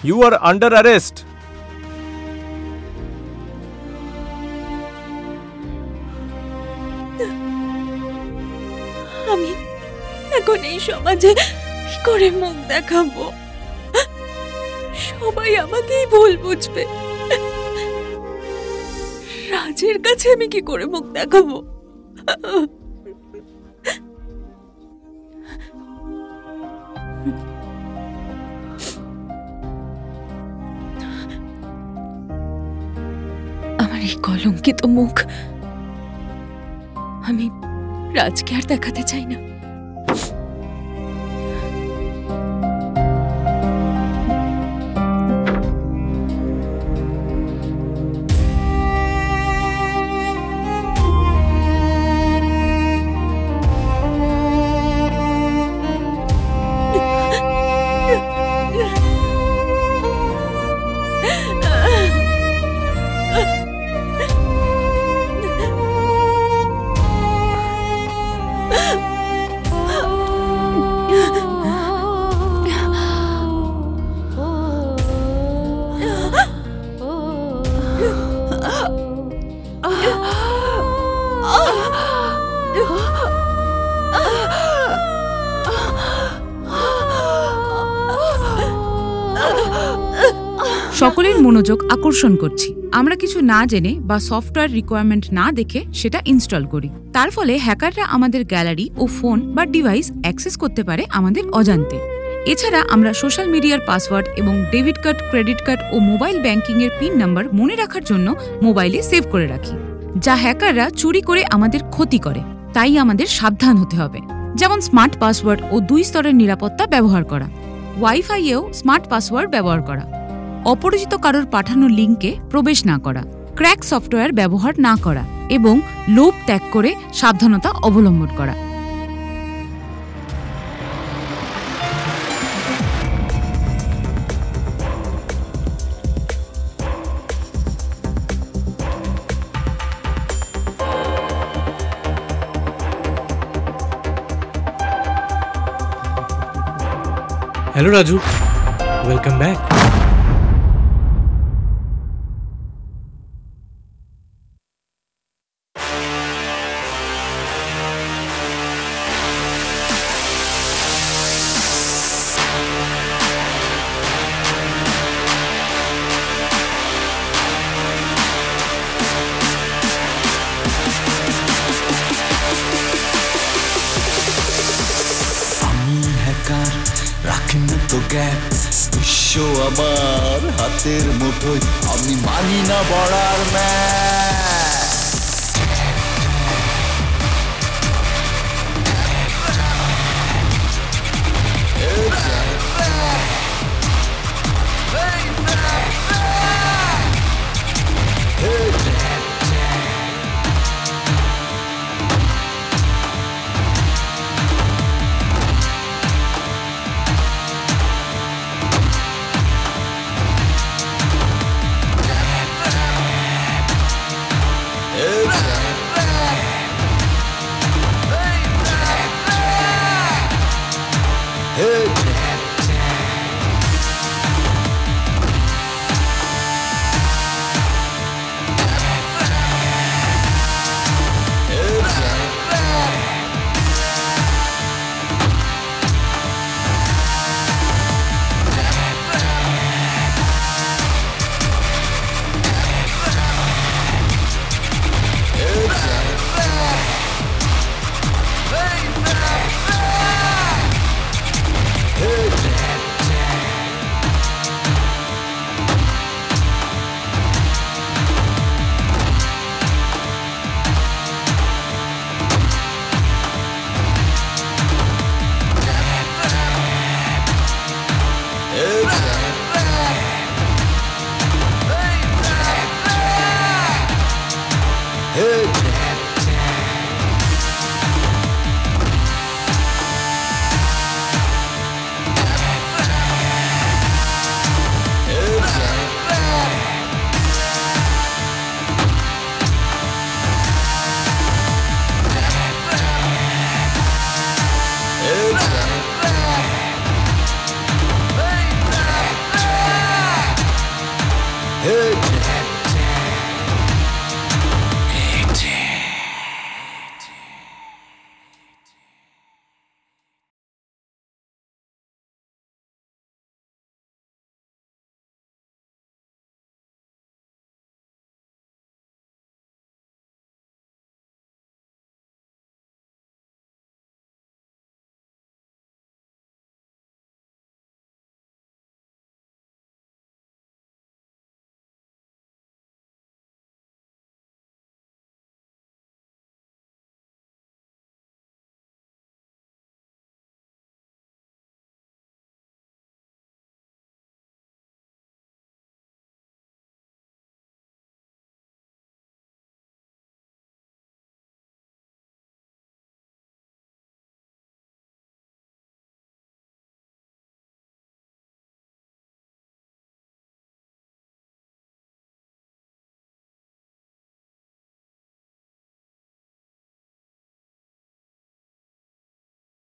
You are under arrest. আমি এখন এই সমাজে কি করে মুখ দেখাবো? সবাই আমাকেই ভুল বুঝবে। রাজের কাছে আমি কি করে মুখ দেখাবো? আমার এই কলঙ্কিত মুখ আমি রাজকে আর দেখাতে চাই না। সকলের মনোযোগ আকর্ষণ করছি। আমরা কিছু না জেনে বা সফটওয়্যার রিকোয়ারমেন্ট না দেখে সেটা ইনস্টল করি। তার ফলে হ্যাকাররা আমাদের গ্যালারি ও ফোন বা ডিভাইস অ্যাক্সেস করতে পারে আমাদের অজান্তে। এছাড়া আমরা সোশ্যাল মিডিয়ার পাসওয়ার্ড এবং ডেবিট কার্ড, ক্রেডিট কার্ড ও মোবাইল ব্যাংকিংয়ের পিন নাম্বার মনে রাখার জন্য মোবাইলে সেভ করে রাখি, যা হ্যাকাররা চুরি করে আমাদের ক্ষতি করে। তাই আমাদের সাবধান হতে হবে। যেমন স্মার্ট পাসওয়ার্ড ও 2 স্তরের নিরাপত্তা ব্যবহার করা, ওয়াইফাইয়েও স্মার্ট পাসওয়ার্ড ব্যবহার করা, অপরিচিত কারোর পাঠানো লিঙ্কে প্রবেশ না করা, ক্র্যাক সফটওয়্যার ব্যবহার না করা এবং লোভ ত্যাগ করে সাবধানতা অবলম্বন করা। Hello Raju, welcome back. বিশ্ব আমার হাতের মুঠোয়, আমি মানি না বড়ার ম্যাচ।